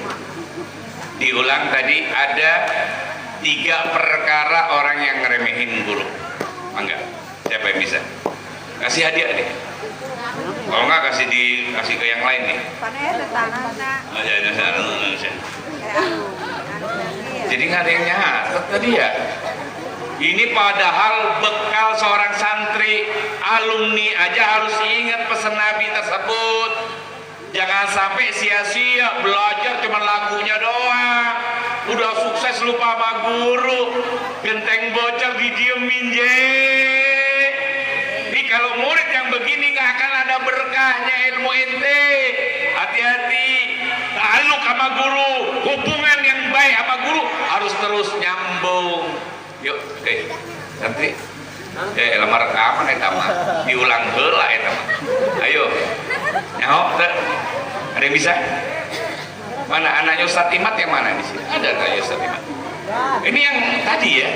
Diulang tadi ada 3 perkara orang yang ngeremehin guru. Enggak, siapa yang bisa? Kasih hadiah deh. Kalau enggak kasih ke yang lain nih. Oh, ya, jadi nggak ada yang nyatet tadi ya. Ini padahal bekal seorang santri, alumni aja harus ingat pesan Nabi tersebut. Jangan sampai sia-sia belajar cuma lagunya doang. Udah sukses lupa sama guru, genteng bocor didiemin je. Ini kalau murid yang begini nggak akan ada berkahnya ilmu ente. Hati-hati. Ta'aluk sama guru, hubungan yang baik sama guru harus terus nyambung. Yuk, oke, santri. Lamar rekaman eta mah diulang heula eta mah. Ayo. Nyaho, ada yang bisa? Mana anaknya Ustaz Imad yang mana di sini? Ada anaknya Ustaz Imad. Ini yang tadi ya.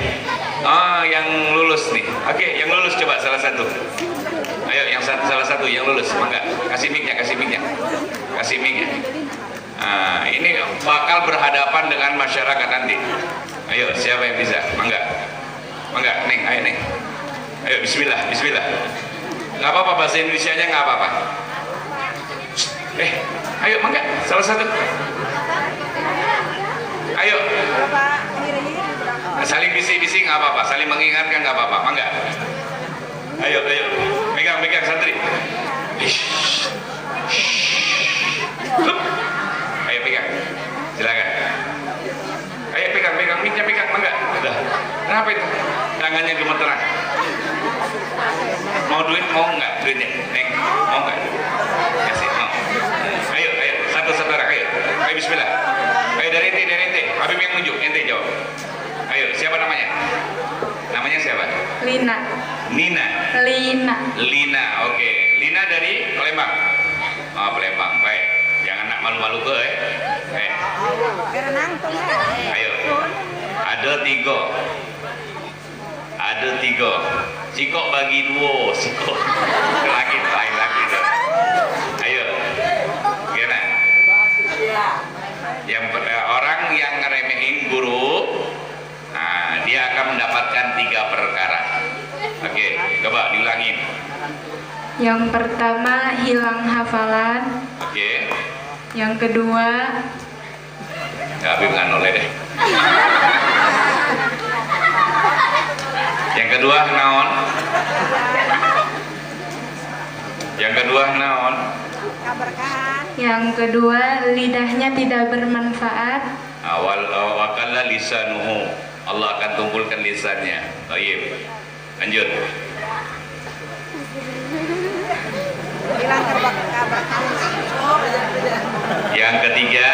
Oh, yang lulus nih. Oke, yang lulus coba salah satu. Ayo, yang salah satu yang lulus. Mangga, kasih mic-nya, kasih mic-nya. Kasih mic-nya. Nah, ini bakal berhadapan dengan masyarakat nanti. Ayo, siapa yang bisa? Mangga. Mangga, Neng, ayo Neng. Ayo, bismillah, bismillah. Nggak apa-apa, bahasa Indonesianya nggak apa-apa. Ayo, mangga, salah satu. Ayo. Saling bisik-bisik nggak apa-apa, saling mengingatkan nggak apa-apa, mangga. Ayo, ayo, megang santri. Ayo pegang, silakan. Ayo pegang, mic-nya pegang, mangga. Udah. Kenapa itu? Tangannya gemeteran. Mau duit, mau nggak duitnya? Neng, mau nggak? Kasih, mau. Ayo, satu-satu orang, ayo. Ayo bismillah. Ayo dari ente. Habib yang nunjuk, ente jawab. Ayo, siapa namanya? Namanya siapa? Lina. Nina. Lina, oke. Lina dari Palembang. Oh, Palembang, baik. Jangan nak malu-malu ke, Baik. Ayo. Ada 3. Sikok bagi 2. Sikok. Lagi lain lagi. Ayo. Gimana? Yang orang yang ngeremehin guru, nah, dia akan mendapatkan 3 perkara. Oke, coba diulangin. Yang pertama hilang hafalan. Oke. Yang kedua Habib nggak noleh deh. Yang kedua naon? Yang kedua lidahnya tidak bermanfaat. Awal wakalla lisanuhu. Allah akan tumpulkan lisannya. Baik. Lanjut. Yang ketiga,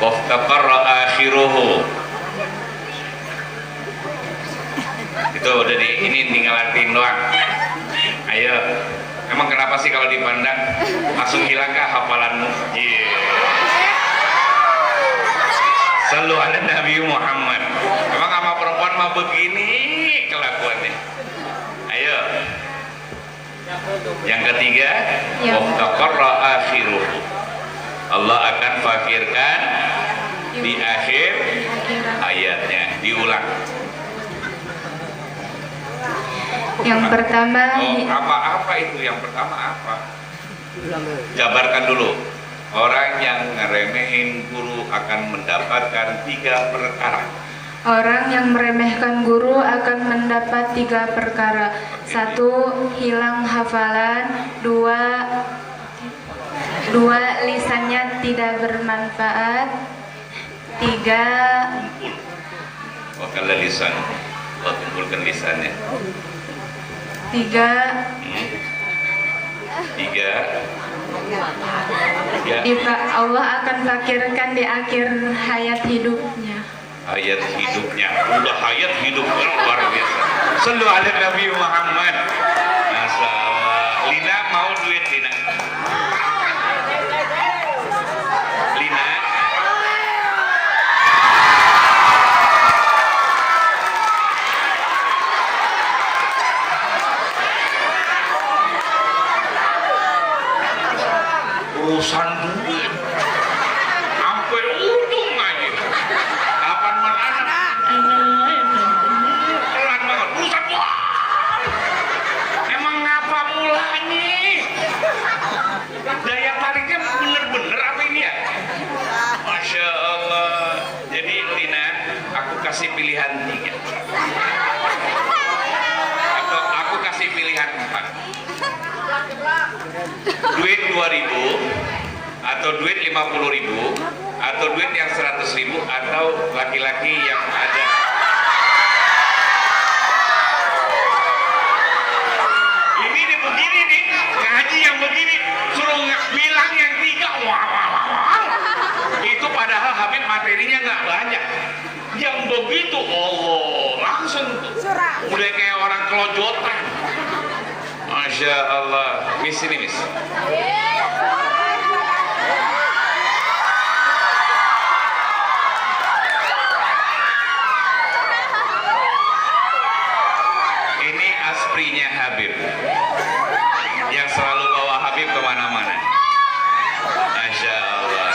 waftaqarra akhiruhu. Itu Tuh udah ini tinggal latihan doang. Ayo. Emang kenapa sih kalau dipandang langsung hilangkah hafalanmu? Iya. Sallu ala Nabi Muhammad. Emang sama perempuan mah begini kelakuannya. Ayo. Yang ketiga, waqtaqarra akhiruh. Allah akan fakirkan di akhir ayatnya. Diulang. Yang pertama, apa itu? Yang pertama apa? Jabarkan dulu. Orang yang ngeremehin guru akan mendapatkan 3 perkara. orang yang meremehkan guru akan mendapat 3 perkara. 1. Hilang hafalan. 2. Lisannya tidak bermanfaat. 3. Wakala lisan. Allah kumpulkan lisannya. 3. 3. Allah akan fakirkan di akhir hayat hidupnya. Hayat hidupnya. Udah hayat hidupnya luar biasa. Sallu ala Nabi Muhammad. Masya Allah. Lina mau duit Lina? Lina? Urusan duit sampai ujung aja. Kapan anak pelan banget urusan wah. Emang ngapa mulanya? Daya tariknya bener-bener apa ini ya? Masya Allah. Jadi Lina, aku kasih pilihan 3 atau aku kasih pilihan 4. Duit 2.000 atau duit 50.000 atau duit yang 100.000 atau laki-laki yang ada. Ini nih begini nih, ngaji yang begini suruh bilang yang 3. Wah. Itu padahal Habib materinya nggak banyak. Yang begitu Allah langsung udah kayak orang kelojotan. Masya Allah. Miss ini miss. Ini asprinya Habib yang selalu bawa Habib kemana-mana. Masya Allah.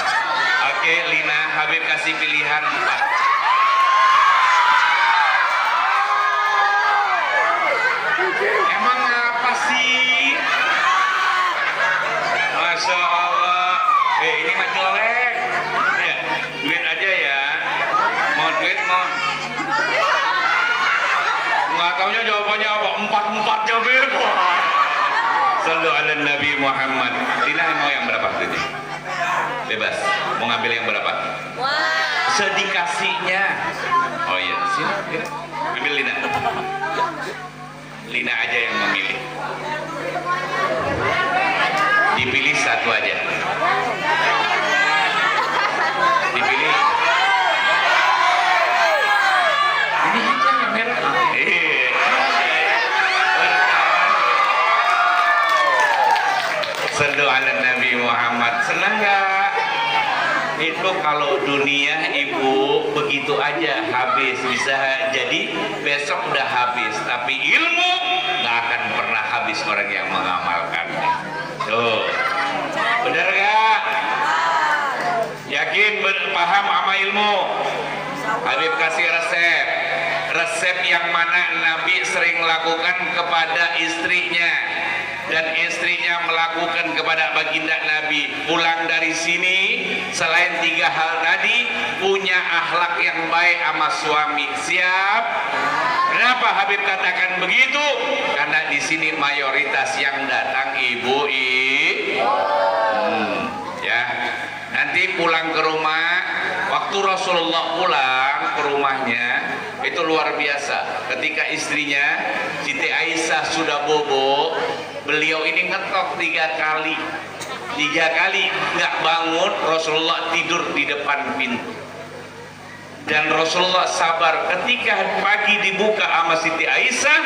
Oke Lina, Habib kasih pilihan 4. Emang apa sih? Masya Allah. Ini mah jelek. Ya, duit aja ya. Mau duit mau. Nggak taunya jawabannya apa? 4 jawabnya. Sallu ala Nabi Muhammad. Lina mau yang berapa duitnya? Bebas. Mau ngambil yang berapa? Sedikasihnya. Oh iya, sini. Ambil Lina. Lina aja yang memilih. Dipilih 1 aja. Dipilih. Ini aja yang merah. Sallu ala Nabi Muhammad. Senang gak? Itu kalau dunia ibu begitu aja habis, bisa jadi besok udah habis, tapi ilmu nggak akan pernah habis orang yang mengamalkan. Tuh, bener gak? Yakin paham sama ilmu? Habib kasih resep yang mana Nabi sering lakukan kepada istrinya dan istrinya melakukan kepada baginda Nabi. Pulang dari sini selain 3 hal tadi, punya akhlak yang baik sama suami. Siap? Kenapa Habib katakan begitu? Karena di sini mayoritas yang datang ibu. Ya. Nanti pulang ke rumah, waktu Rasulullah pulang ke rumahnya itu luar biasa. Ketika istrinya Siti Aisyah sudah bobo, beliau ini ngetok 3 kali. 3 kali nggak bangun, Rasulullah tidur di depan pintu. Dan Rasulullah sabar ketika pagi dibuka sama Siti Aisyah,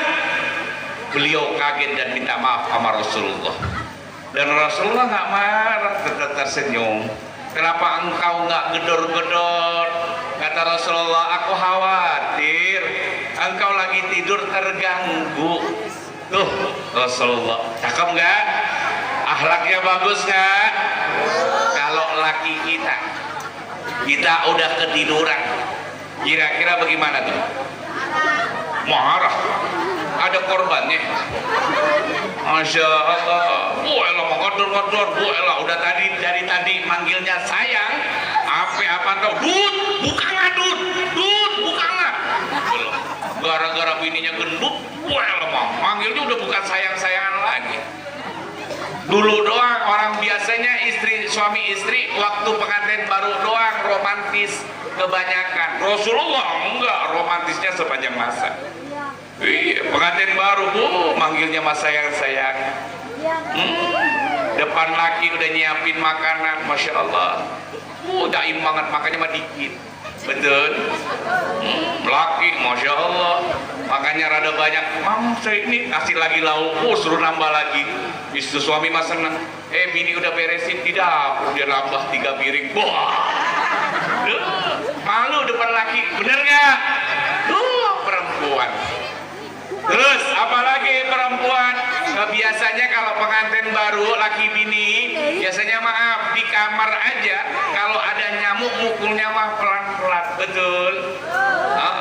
beliau kaget dan minta maaf sama Rasulullah. Dan Rasulullah nggak marah, tetap tersenyum. Kenapa engkau nggak gedor-gedor? Kata Rasulullah, aku khawatir engkau lagi tidur terganggu. Tuh Rasulullah, cakep nggak? Akhlaknya bagus nggak? Kalau laki kita udah ketiduran, kira-kira bagaimana tuh? Marah. Ada korbannya. Masya Allah. Bu Ella mau ngodor-ngodor. Bu Ella udah dari tadi manggilnya sayang. Apa tau? Dut, buka nggak Dut? Dut, buka nggak? Gara-gara bininya gendut, Bu Ella mau manggilnya udah bukan sayang-sayangan lagi. Dulu doang orang biasanya suami istri waktu pengantin baru doang romantis kebanyakan. Rasulullah enggak, romantisnya sepanjang masa. Iya, pengantin baru manggilnya mas sayang. Depan laki udah nyiapin makanan, masya Allah. Daim banget, makannya mah dikit. Betul. Laki, masya Allah. Makanya rada banyak. Mam, saya ini kasih lagi lauk, suruh nambah lagi. Istri suami mah seneng. Bini udah beresin di dapur, dia nambah 3 piring. Wah, malu depan laki, bener nggak? Perempuan. Terus apalagi perempuan, biasanya kalau pengantin baru laki bini biasanya maaf di kamar aja, kalau ada nyamuk mukulnya mah pelan-pelan. Betul.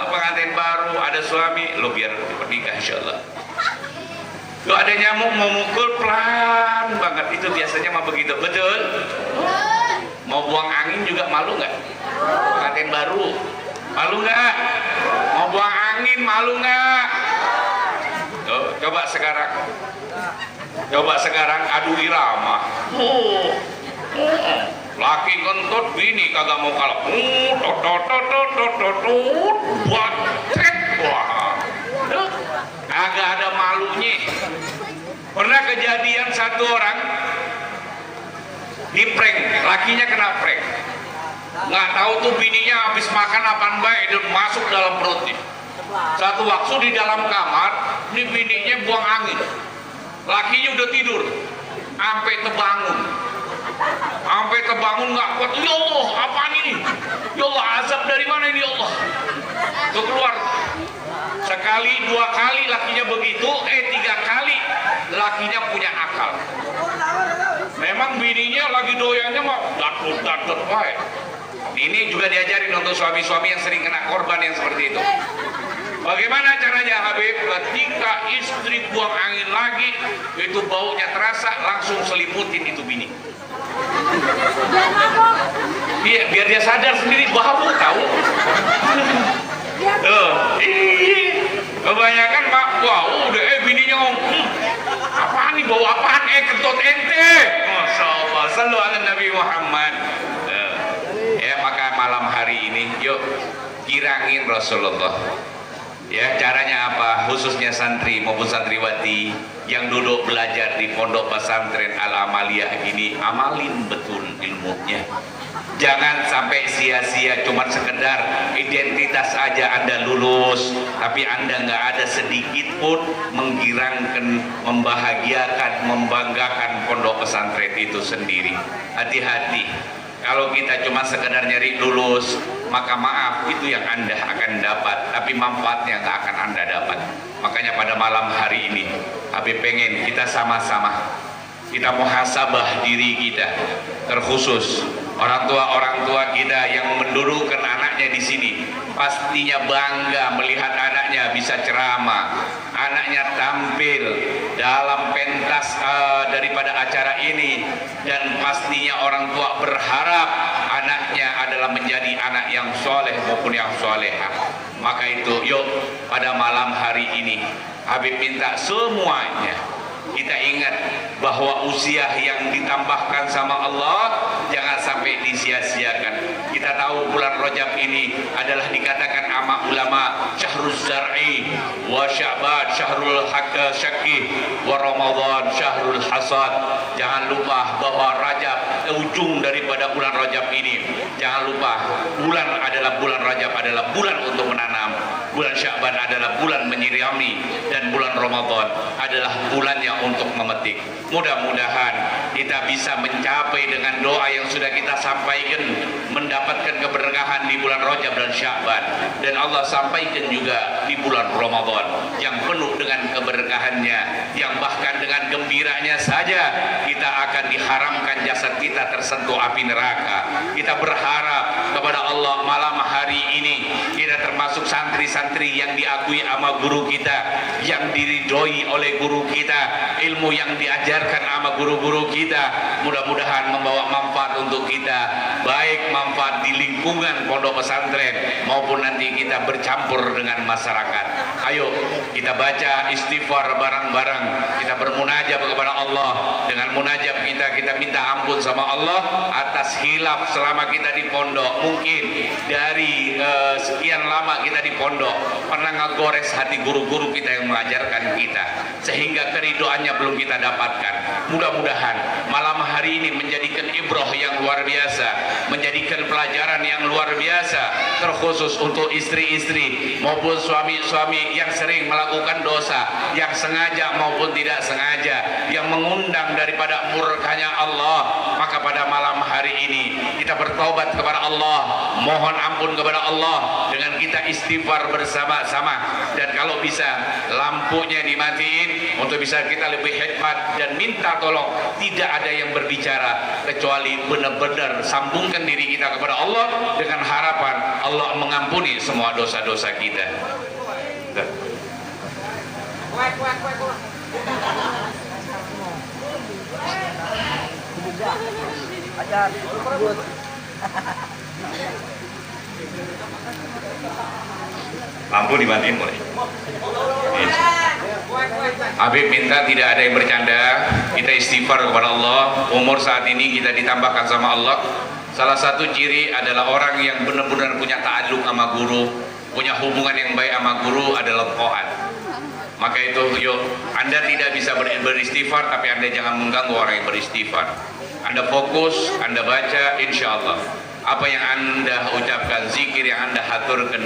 Pengantin baru ada suami lo biar cepat nikah insyaallah. Lo ada nyamuk mau mukul pelan banget, itu biasanya mah begitu. Betul. Mau buang angin juga malu nggak? Pengantin baru malu nggak? Mau buang angin malu nggak? Coba sekarang adu irama. Laki kentut, bini kagak mau kalah. Buat cek, wah, kagak ada malunya. Pernah kejadian satu orang di prank, lakinya kena prank. Nggak tahu tuh bininya habis makan apaan baik, dia masuk dalam perutnya. Satu waktu di dalam kamar, ini bininya buang angin. Lakinya udah tidur, sampai terbangun nggak kuat. Ya Allah, apaan ini? Ya Allah, azab dari mana ini ya Allah? Tuh keluar. Sekali, 2 kali lakinya begitu, 3 kali lakinya punya akal. Memang bininya lagi doyannya mah datut wae. Ini juga diajarin untuk suami-suami yang sering kena korban yang seperti itu. Bagaimana caranya Habib? Ketika istri buang angin lagi, itu baunya terasa, langsung selimutin itu bini. Biar dia sadar sendiri, bau tahu. Kebanyakan mak, wah udah bininya ngomong, apaan nih bau apaan? Kentut ente. Masya Allah, sallu ala Nabi Muhammad. Maka malam hari ini yuk kirangin Rasulullah. Ya, caranya apa? Khususnya santri maupun santriwati yang duduk belajar di pondok pesantren Al Amaliyah ini, amalin betul ilmunya. Jangan sampai sia-sia cuma sekedar identitas aja Anda lulus, tapi Anda nggak ada sedikit pun menggirangkan, membahagiakan, membanggakan pondok pesantren itu sendiri. Hati-hati. Kalau kita cuma sekedar nyari lulus, maka maaf, itu yang Anda akan dapat, tapi manfaatnya nggak akan Anda dapat. Makanya pada malam hari ini, Habib pengen kita sama-sama, kita muhasabah diri kita, terkhusus orang tua kita yang mendulukan anaknya di sini, pastinya bangga melihat anaknya bisa ceramah, anaknya tampil dalam pentas daripada acara ini, dan pastinya orang tua berharap anaknya adalah menjadi anak yang soleh maupun yang soleha. Maka itu yuk pada malam hari ini Habib minta semuanya kita ingat bahwa usia yang ditambahkan sama Allah jangan sampai disia-siakan. Kita tahu bulan Rajab ini adalah dikatakan sama ulama syahrul zar'i wa sya'ban syahrul syaqi wa ramadan syahrul hasad. Jangan lupa bahwa Rajab ujung daripada bulan Rajab ini. Jangan lupa bulan Rajab adalah bulan untuk menanam. Bulan Sya'ban adalah bulan menyirami dan bulan Ramadan adalah bulannya untuk memetik. Mudah-mudahan kita bisa mencapai dengan doa yang sudah kita sampaikan, mendapatkan keberkahan di bulan Rajab dan Sya'ban, dan Allah sampaikan juga di bulan Ramadan yang penuh dengan keberkahannya, yang bahkan dengan gembiranya saja kita akan diharamkan jasad kita tersentuh api neraka. Kita berharap kepada Allah malam hari ini kita termasuk santri-santri yang diakui sama guru kita, yang diridhoi oleh guru kita, ilmu yang diajarkan sama guru-guru kita, mudah-mudahan membawa manfaat untuk kita, baik manfaat di lingkungan pondok pesantren maupun nanti kita bercampur dengan masyarakat. Ayo kita baca istighfar bareng-bareng, kita bermunajat kepada Allah. Dengan munajat kita minta ampun sama Allah atas hilaf selama kita di pondok. Mungkin dari sekian lama kita di pondok pernah ngegores hati guru-guru kita yang mengajarkan kita, sehingga keridoannya belum kita dapatkan. Mudah-mudahan malam hari ini menjadikan ibrah yang luar biasa, menjadikan pelajaran yang luar biasa, terkhusus untuk istri-istri maupun suami-suami yang sering melakukan dosa, yang sengaja maupun tidak sengaja, yang mengundang daripada murkanya Allah. Maka pada malam hari ini kita bertobat kepada Allah, mohon ampun kepada Allah dengan kita istighfar bersama-sama, dan kalau bisa lampunya dimatiin untuk bisa kita lebih hebat, dan minta tolong tidak ada yang berbicara kecuali benar-benar sambungkan diri kita kepada Allah dengan harapan Allah mengampuni semua dosa-dosa kita. Lampu dimatiin boleh. Habib minta tidak ada yang bercanda, kita istighfar kepada Allah. Umur saat ini kita ditambahkan sama Allah. Salah satu ciri adalah orang yang benar-benar punya ta'alluq sama guru, punya hubungan yang baik sama guru adalah taat. Maka itu yuk, Anda tidak bisa beristighfar, tapi Anda jangan mengganggu orang yang beristighfar. Anda fokus, Anda baca, insya Allah apa yang Anda ucapkan, zikir yang Anda haturkan,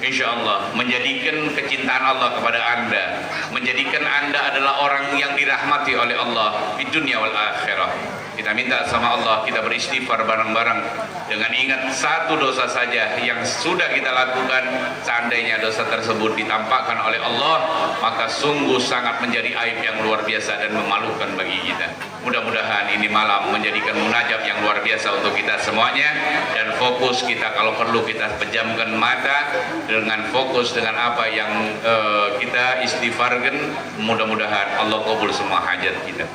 insya Allah menjadikan kecintaan Allah kepada Anda, menjadikan Anda adalah orang yang dirahmati oleh Allah di dunia wal akhirah. Kita minta sama Allah, kita beristighfar bareng-bareng dengan ingat satu dosa saja yang sudah kita lakukan. Seandainya dosa tersebut ditampakkan oleh Allah, maka sungguh sangat menjadi aib yang luar biasa dan memalukan bagi kita. Mudah-mudahan ini malam menjadikan munajat yang luar biasa untuk kita semuanya, dan fokus kita kalau perlu kita pejamkan mata dengan fokus dengan apa yang kita istighfarkan. Mudah-mudahan Allah kabul semua hajat kita.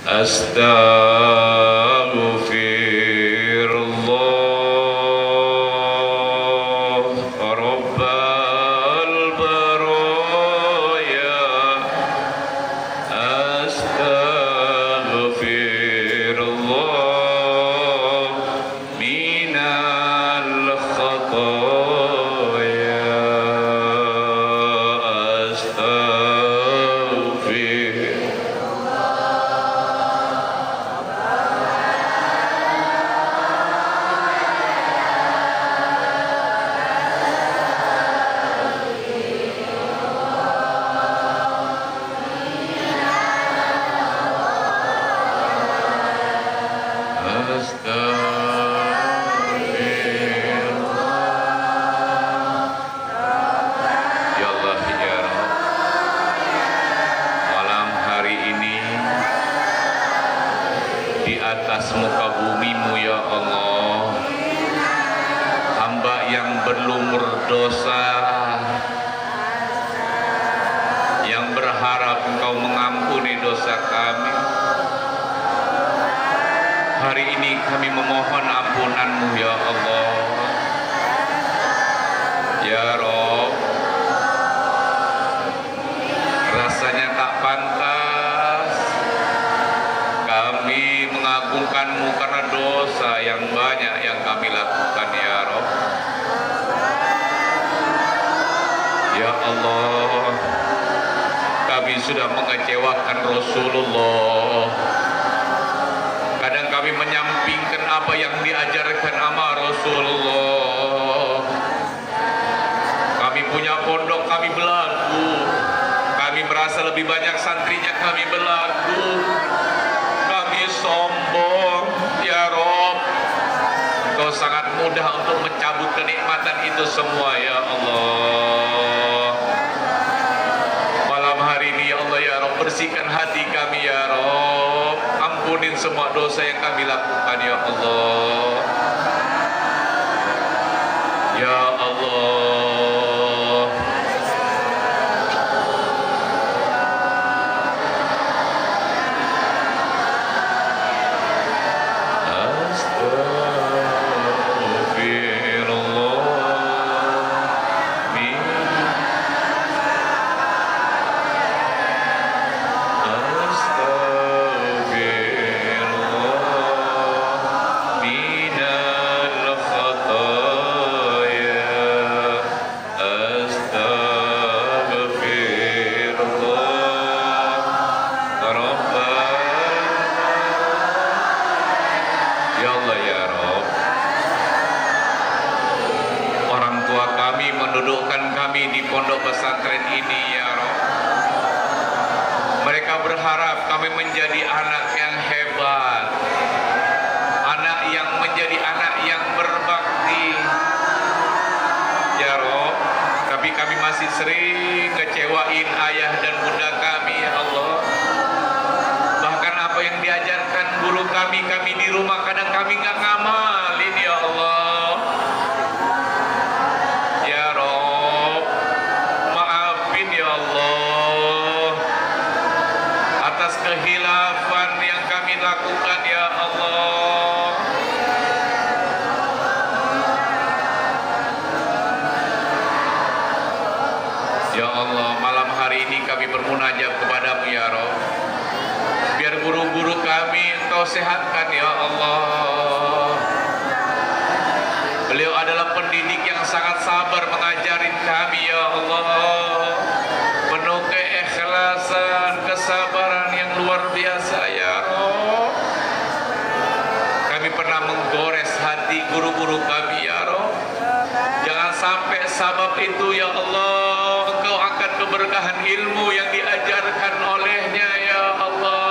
Astaghfirullah Rabbal baraya, astaghfirullah minal khataya, atas muka bumi-Mu ya Allah, hamba yang berlumur dosa, yang berharap Engkau mengampuni dosa kami. Hari ini kami memohon ampunan-Mu ya Allah. Ya Rabb, pantas kami mengagungkan-Mu karena dosa yang banyak yang kami lakukan ya Rabb. Ya Allah, kami sudah mengecewakan Rasulullah. Kadang kami menyampingkan apa yang diajarkan sama Rasulullah. Kami punya pondok, kami belagu. Kami merasa lebih banyak santrinya, kami belagu. Kami sombong, ya Rob. Engkau sangat mudah untuk mencabut kenikmatan itu semua, ya Allah. Malam hari ini, ya Allah, ya Rob, bersihkan hati kami, ya Rob. Ampunin semua dosa yang kami lakukan, ya Allah. Ya Allah. Mendudukkan kami di pondok pesantren ini, ya Rabb. Mereka berharap kami menjadi anak yang hebat, anak yang menjadi anak yang berbakti, ya Rabb. Tapi kami masih sering kecewain ayah dan bunda kami, ya Allah. Bahkan apa yang diajarkan guru kami di rumah kadang kami nggak ngamalin, ya Allah. Kehilafan yang kami lakukan, ya Allah. Ya Allah, malam hari ini kami bermunajat kepadamu, ya Rabb. Biar guru-guru kami Engkau sehatkan, ya Allah. Beliau adalah pendidik yang sangat sabar mengajarin kami, ya Allah. Penuh keikhlasan, kesabaran yang luar biasa, ya Rabb. Kami pernah menggores hati guru-guru kami, ya Rabb. Jangan sampai sabab itu, ya Allah, Engkau angkat keberkahan ilmu yang diajarkan olehnya, ya Allah.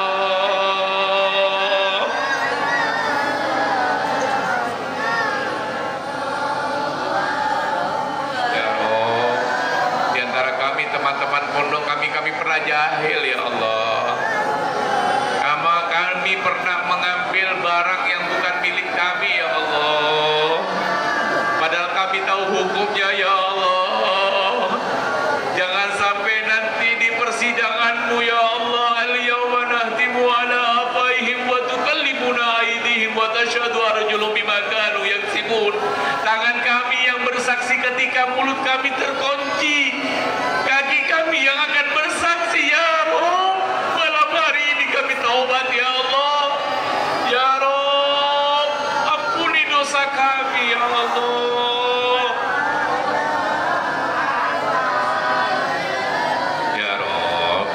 Teman-teman pondok kami pernah jahil, ya Allah. Kami pernah mengambil barang yang bukan milik kami, ya Allah. Padahal kami tahu hukumnya, ya Allah. Jangan sampai nanti di persidangan-Mu, ya Allah, al-yawma nahtimu ala afaihim wa tukallimuna aydihim wa tashhadu arjuluhum bima kanu yaksibun. Tangan kami yang bersaksi ketika mulut kami terkunci. Kami yang akan bersaksi, ya Rabb. Malam hari ini kami taubat, ya Allah. Ya Rabb, ampuni dosa kami, ya Allah. Ya Rabb,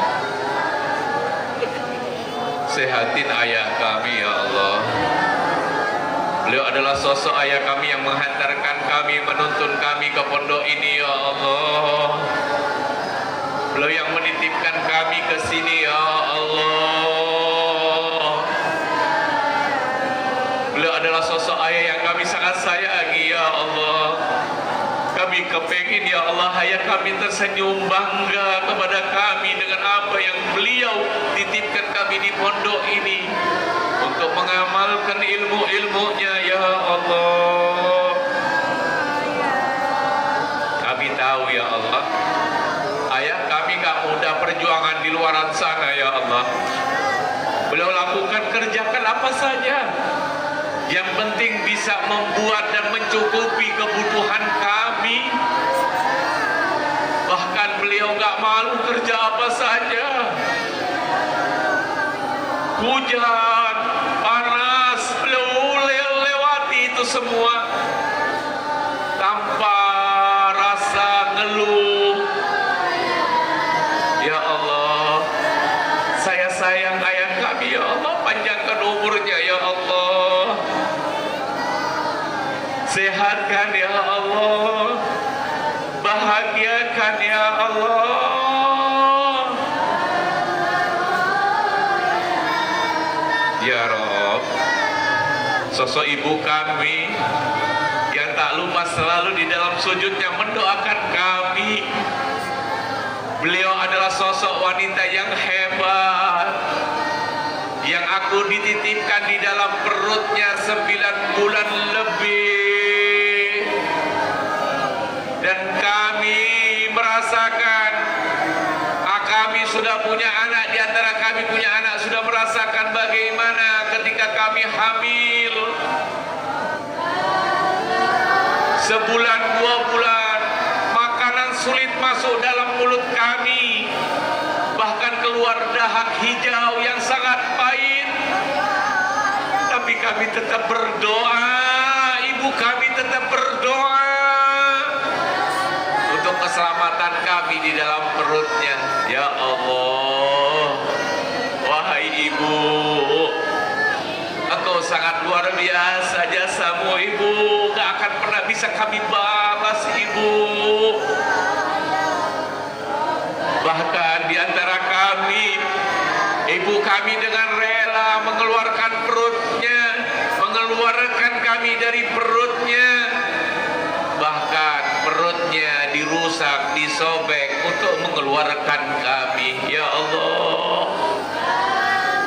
sehatin ayah kami, ya Allah. Beliau adalah sosok ayah kami yang menghantarkan kami, menuntun kami ke pondok ini, ya Allah. Beliau yang menitipkan kami ke sini, ya Allah. Beliau adalah sosok ayah yang kami sangat sayangi, ya Allah. Kami kepengin, ya Allah, ayah kami tersenyum bangga kepada kami dengan apa yang beliau titipkan kami di pondok ini untuk mengamalkan ilmu-ilmunya, ya Allah. Kami tahu, ya Allah, ayah kami gak mudah perjuangan di luar sana, ya Allah. Beliau lakukan, kerjakan apa saja. Yang penting bisa membuat dan mencukupi kebutuhan kami. Bahkan beliau gak malu kerja apa saja. hujan, panas, beliau lewati itu semua tanpa rasa ngeluh. Ya Allah, saya sayang ayah kami, ya Allah, panjangkan umurnya, ya Allah, sehatkan, ya Allah, bahagiakan, ya Allah. Ya Rob, sosok ibu kami yang tak lupa selalu di dalam sujudnya mendoakan kami. Beliau adalah sosok wanita yang hebat, yang aku dititipkan di dalam perutnya 9 bulan lebih, dan kami merasakan, kami sudah punya anak, di antara kami punya anak sudah merasakan bagaimana ketika kami hamil sebulan 2 bulan, makanan sulit masuk dalam mulut kami, bahkan keluar dahak hijau yang sangat pahit, tapi kami tetap berdoa. Ibu kami tetap berdoa untuk keselamatan kami di dalam perutnya. Ya Allah, wahai ibu, engkau sangat luar biasa jasamu, ibu, gak akan pernah bisa kami balas, ibu. Bahkan di antara kami, ibu kami dengan rela mengeluarkan perutnya, mengeluarkan kami dari perutnya, bahkan perutnya dirusak, disobek untuk mengeluarkan kami. Ya Allah,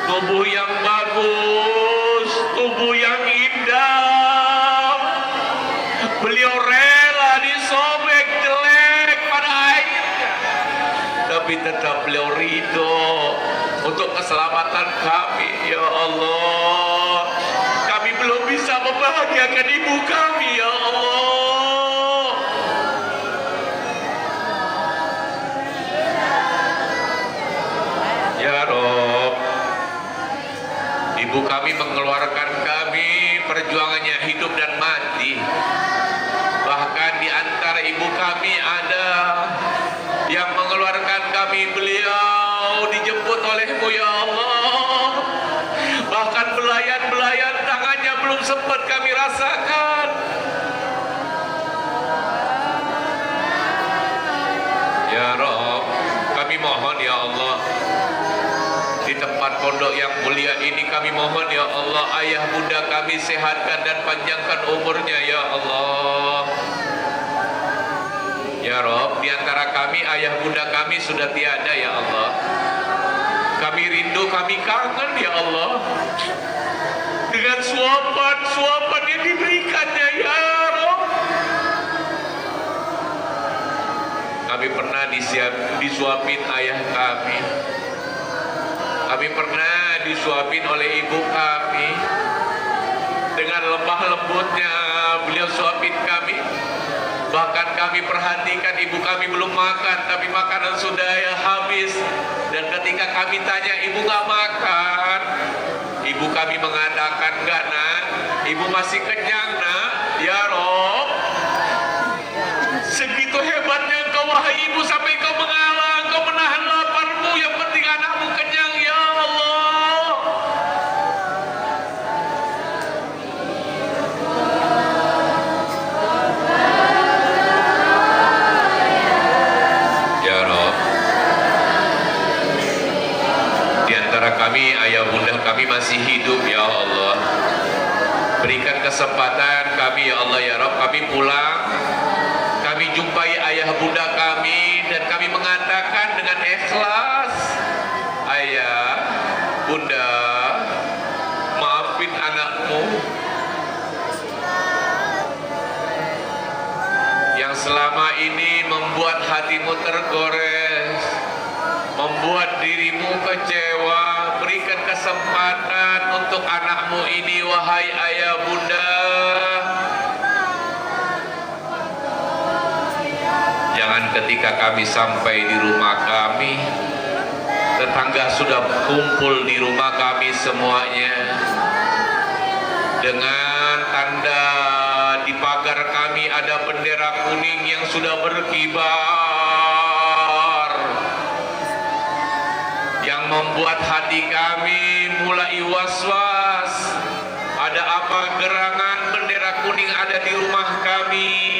tubuh yang bagus, tubuh yang indah, beliau rela disobek jelek pada akhirnya, tapi tetap beliau ridho untuk keselamatan kami. Ya Allah, kami belum bisa membahagiakan ibu kami, ya Allah. Ya Rob, ibu kami mengeluarkan kami, perjuangannya hidup dan mati. Bahkan di antara ibu kami ada yang mengeluarkan kami, beliau dijemput olehmu, ya Allah. Bahkan belayan-belayan tangannya belum sempat kami rasakan. Ya Rob, kami mohon, ya Allah, di tempat pondok yang mulia ini kami mohon, ya Allah, ayah bunda kami sehatkan dan panjangkan umurnya, ya Allah. Ya Rob, di antara kami ayah bunda kami sudah tiada, ya Allah. Kami rindu, kami kangen, ya Allah, dengan suapan yang diberikannya, ya Rob. Kami pernah disuapin ayah kami. Kami pernah disuapin oleh ibu kami. Dengan lemah lembutnya beliau suapin kami. Bahkan kami perhatikan ibu kami belum makan, tapi makanan sudah habis. Dan ketika kami tanya, ibu gak makan? Ibu kami mengatakan, enggak nak, ibu masih kenyang nak. Ya Rob, segitu hebatnya engkau, wahai ibu, sampai engkau mengalah, engkau menahan laparmu, yang penting anakmu kenyang, ya Allah. Ya Rob, di antara kami ayah bunda kami masih hidup, ya Allah. Berikan kesempatan kami, ya Allah, ya Rob, kami pulang, kami jumpai ayah bunda kami, dan kami mengatakan dengan ikhlas, ayah, bunda, maafin anakmu yang selama ini membuat hatimu tergores, membuat dirimu kecewa. Berikan kesempatan untuk anakmu ini, wahai ayah bunda. Jangan ketika kami sampai di rumah kami, tetangga sudah kumpul di rumah kami semuanya. Dengan tanda di pagar kami ada bendera kuning yang sudah berkibar, yang membuat hati kami mulai was-was. Ada apa gerangan bendera kuning ada di rumah kami?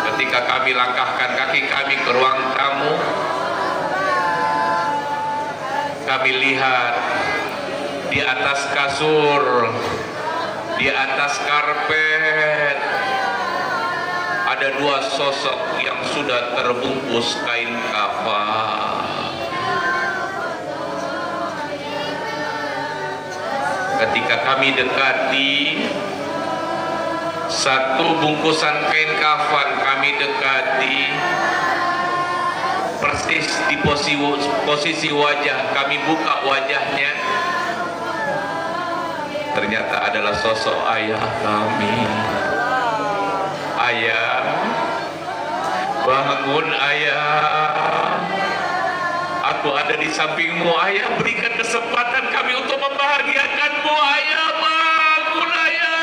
Ketika kami langkahkan kaki kami ke ruang tamu, kami lihat di atas kasur, di atas karpet, ada dua sosok yang sudah terbungkus kain kafan. Ketika kami dekati, satu bungkusan kain kafan kami dekati, persis di posisi wajah, kami buka wajahnya, ternyata adalah sosok ayah kami. Ayah, bangun ayah, aku ada di sampingmu ayah, berikan kesempatan kami untuk membahagiakanmu ayah, bangun ayah.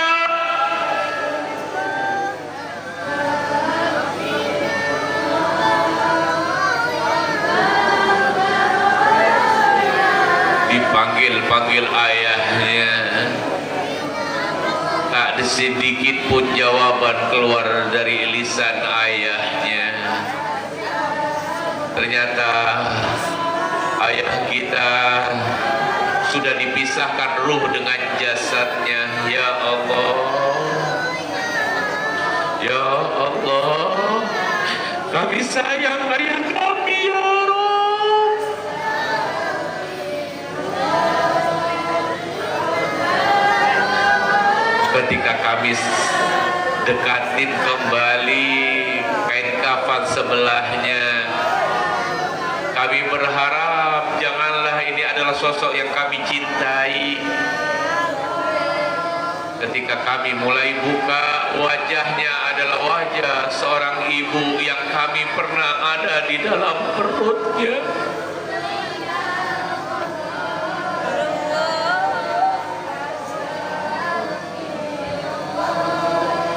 Dipanggil-panggil ayahnya, tak ada sedikit pun jawaban keluar dari lisan ayahnya. Ternyata ayah kita sudah dipisahkan ruh dengan jasadnya. Ya Allah, ya Allah, kami sayang ayah kami ya Rabb. Ketika kami dekatin kembali kain kafan sebelahnya, kami berharap janganlah ini adalah sosok yang kami cintai. Ketika kami mulai buka, wajahnya adalah wajah seorang ibu yang kami pernah ada di dalam perutnya.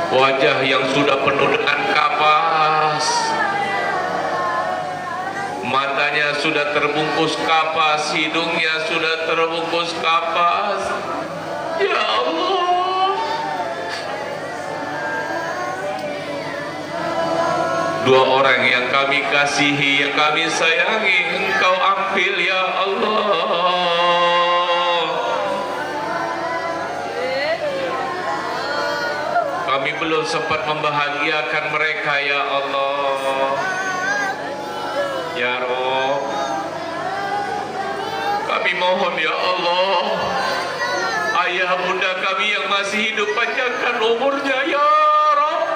Wajah yang sudah penuh dengan kapas, matanya sudah terbungkus kapas, hidungnya sudah terbungkus kapas. Ya Allah, dua orang yang kami kasihi, yang kami sayangi, Engkau ambil ya Allah. Kami belum sempat membahagiakan mereka ya Allah. Ya Rabb, kami mohon ya Allah, ayah bunda kami yang masih hidup panjangkan umurnya ya Rabb.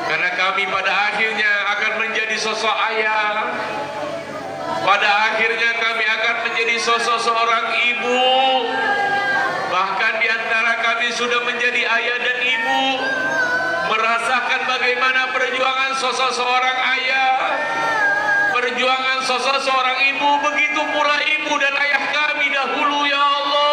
Karena kami pada akhirnya akan menjadi sosok ayah, pada akhirnya kami akan menjadi sosok seorang ibu. Bahkan di antara kami sudah menjadi ayah dan ibu, merasakan bagaimana perjuangan sosok seorang ayah, perjuangan sosok seorang ibu, begitu pula ibu dan ayah kami dahulu ya Allah.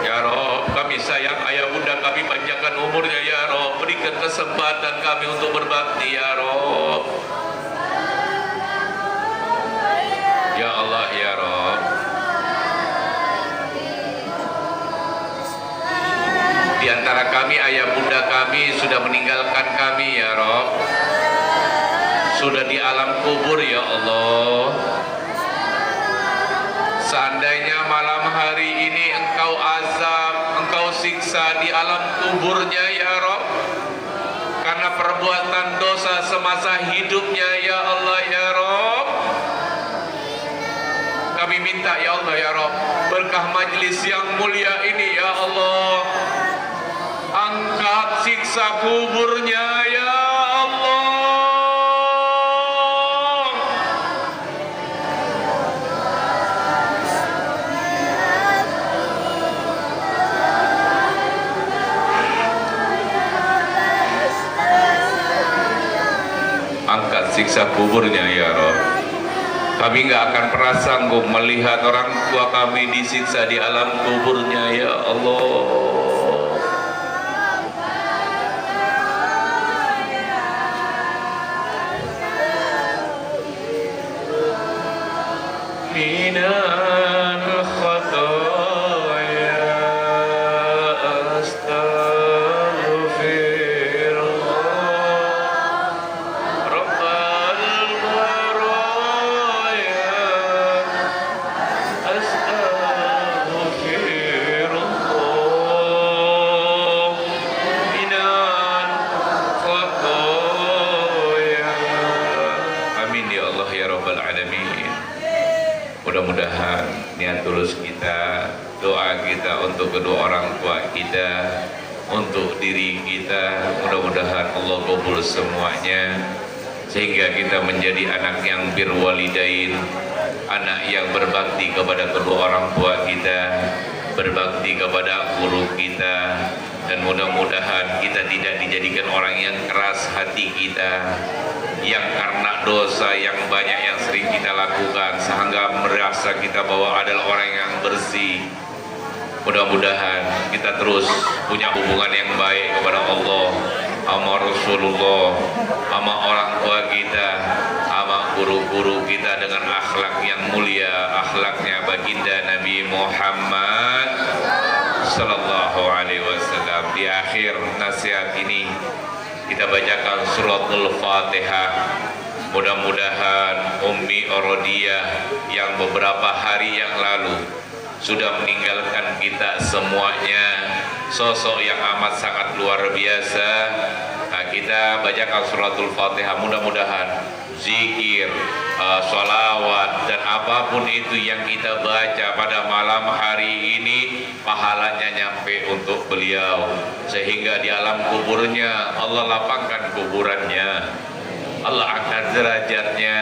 Ya Rabb, kami sayang ayah bunda kami, panjangkan umurnya ya Rabb, berikan kesempatan kami untuk berbakti ya Rabb. Ya Allah ya Rabb, di antara kami ayah bunda kami sudah meninggalkan kami ya Rabb, sudah di alam kubur ya Allah. Seandainya malam hari ini Engkau azab, Engkau siksa di alam kuburnya ya Rabb, karena perbuatan dosa semasa hidupnya ya Allah ya Rabb, kami minta ya Allah ya Rabb, berkah majlis yang mulia ini ya Allah, angkat siksa kuburnya ya Allah. siksa kuburnya ya Rob. Kami nggak akan pernah sanggup melihat orang tua kami disiksa di alam kuburnya ya Allah. Minal khataaya astaghfirullah Rabbal baraya astaghfirullah minal khataaya. Amin ya Allah ya Rabbal alamin. Mudah-mudahan niat tulus kita, doa kita untuk kedua orang tua kita, untuk diri kita, mudah-mudahan Allah kabul semuanya, sehingga kita menjadi anak yang birwalidain, anak yang berbakti kepada kedua orang tua kita, berbakti kepada guru kita, dan mudah-mudahan kita tidak dijadikan orang yang keras hati kita, yang karena dosa yang banyak yang sering kita lakukan sehingga merasa kita bahwa adalah orang yang bersih. Mudah-mudahan kita terus punya hubungan yang baik kepada Allah, sama Rasulullah, sama orang tua kita, sama guru-guru kita dengan akhlak yang mulia, akhlaknya baginda Nabi Muhammad sallallahu alaihi wasallam. Di akhir nasihat ini kita bacakan suratul Fatihah. Mudah-mudahan Ummi Orodiyah yang beberapa hari yang lalu sudah meninggalkan kita semuanya, sosok yang amat sangat luar biasa. Nah, kita bacakan suratul Fatihah, mudah-mudahan zikir, sholawat, dan apapun itu yang kita baca pada malam hari ini pahalanya nyampe untuk beliau, sehingga di alam kuburnya Allah lapangkan kuburannya, Allah angkat derajatnya,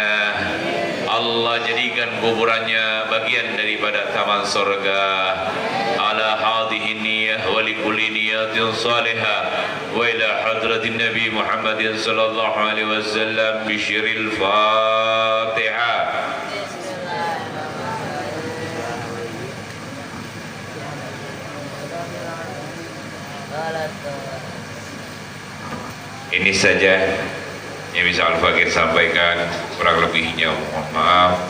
Allah jadikan kuburannya bagian daripada taman surga. Ala hadhihi niyyah wa likulli niyatin salihah wa ila hadratin Nabi Muhammadin sallallahu alaihi wasallam bisyiril Fatihah. Ini saja yang bisa Al-Fakir sampaikan, kurang lebihnya mohon maaf.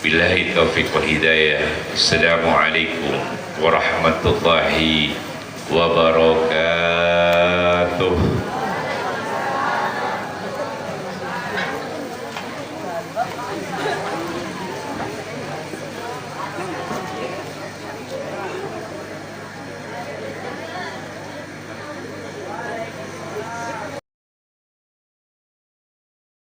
Billahi taufiq wal hidayah. Assalamualaikum warahmatullahi wabarakatuh.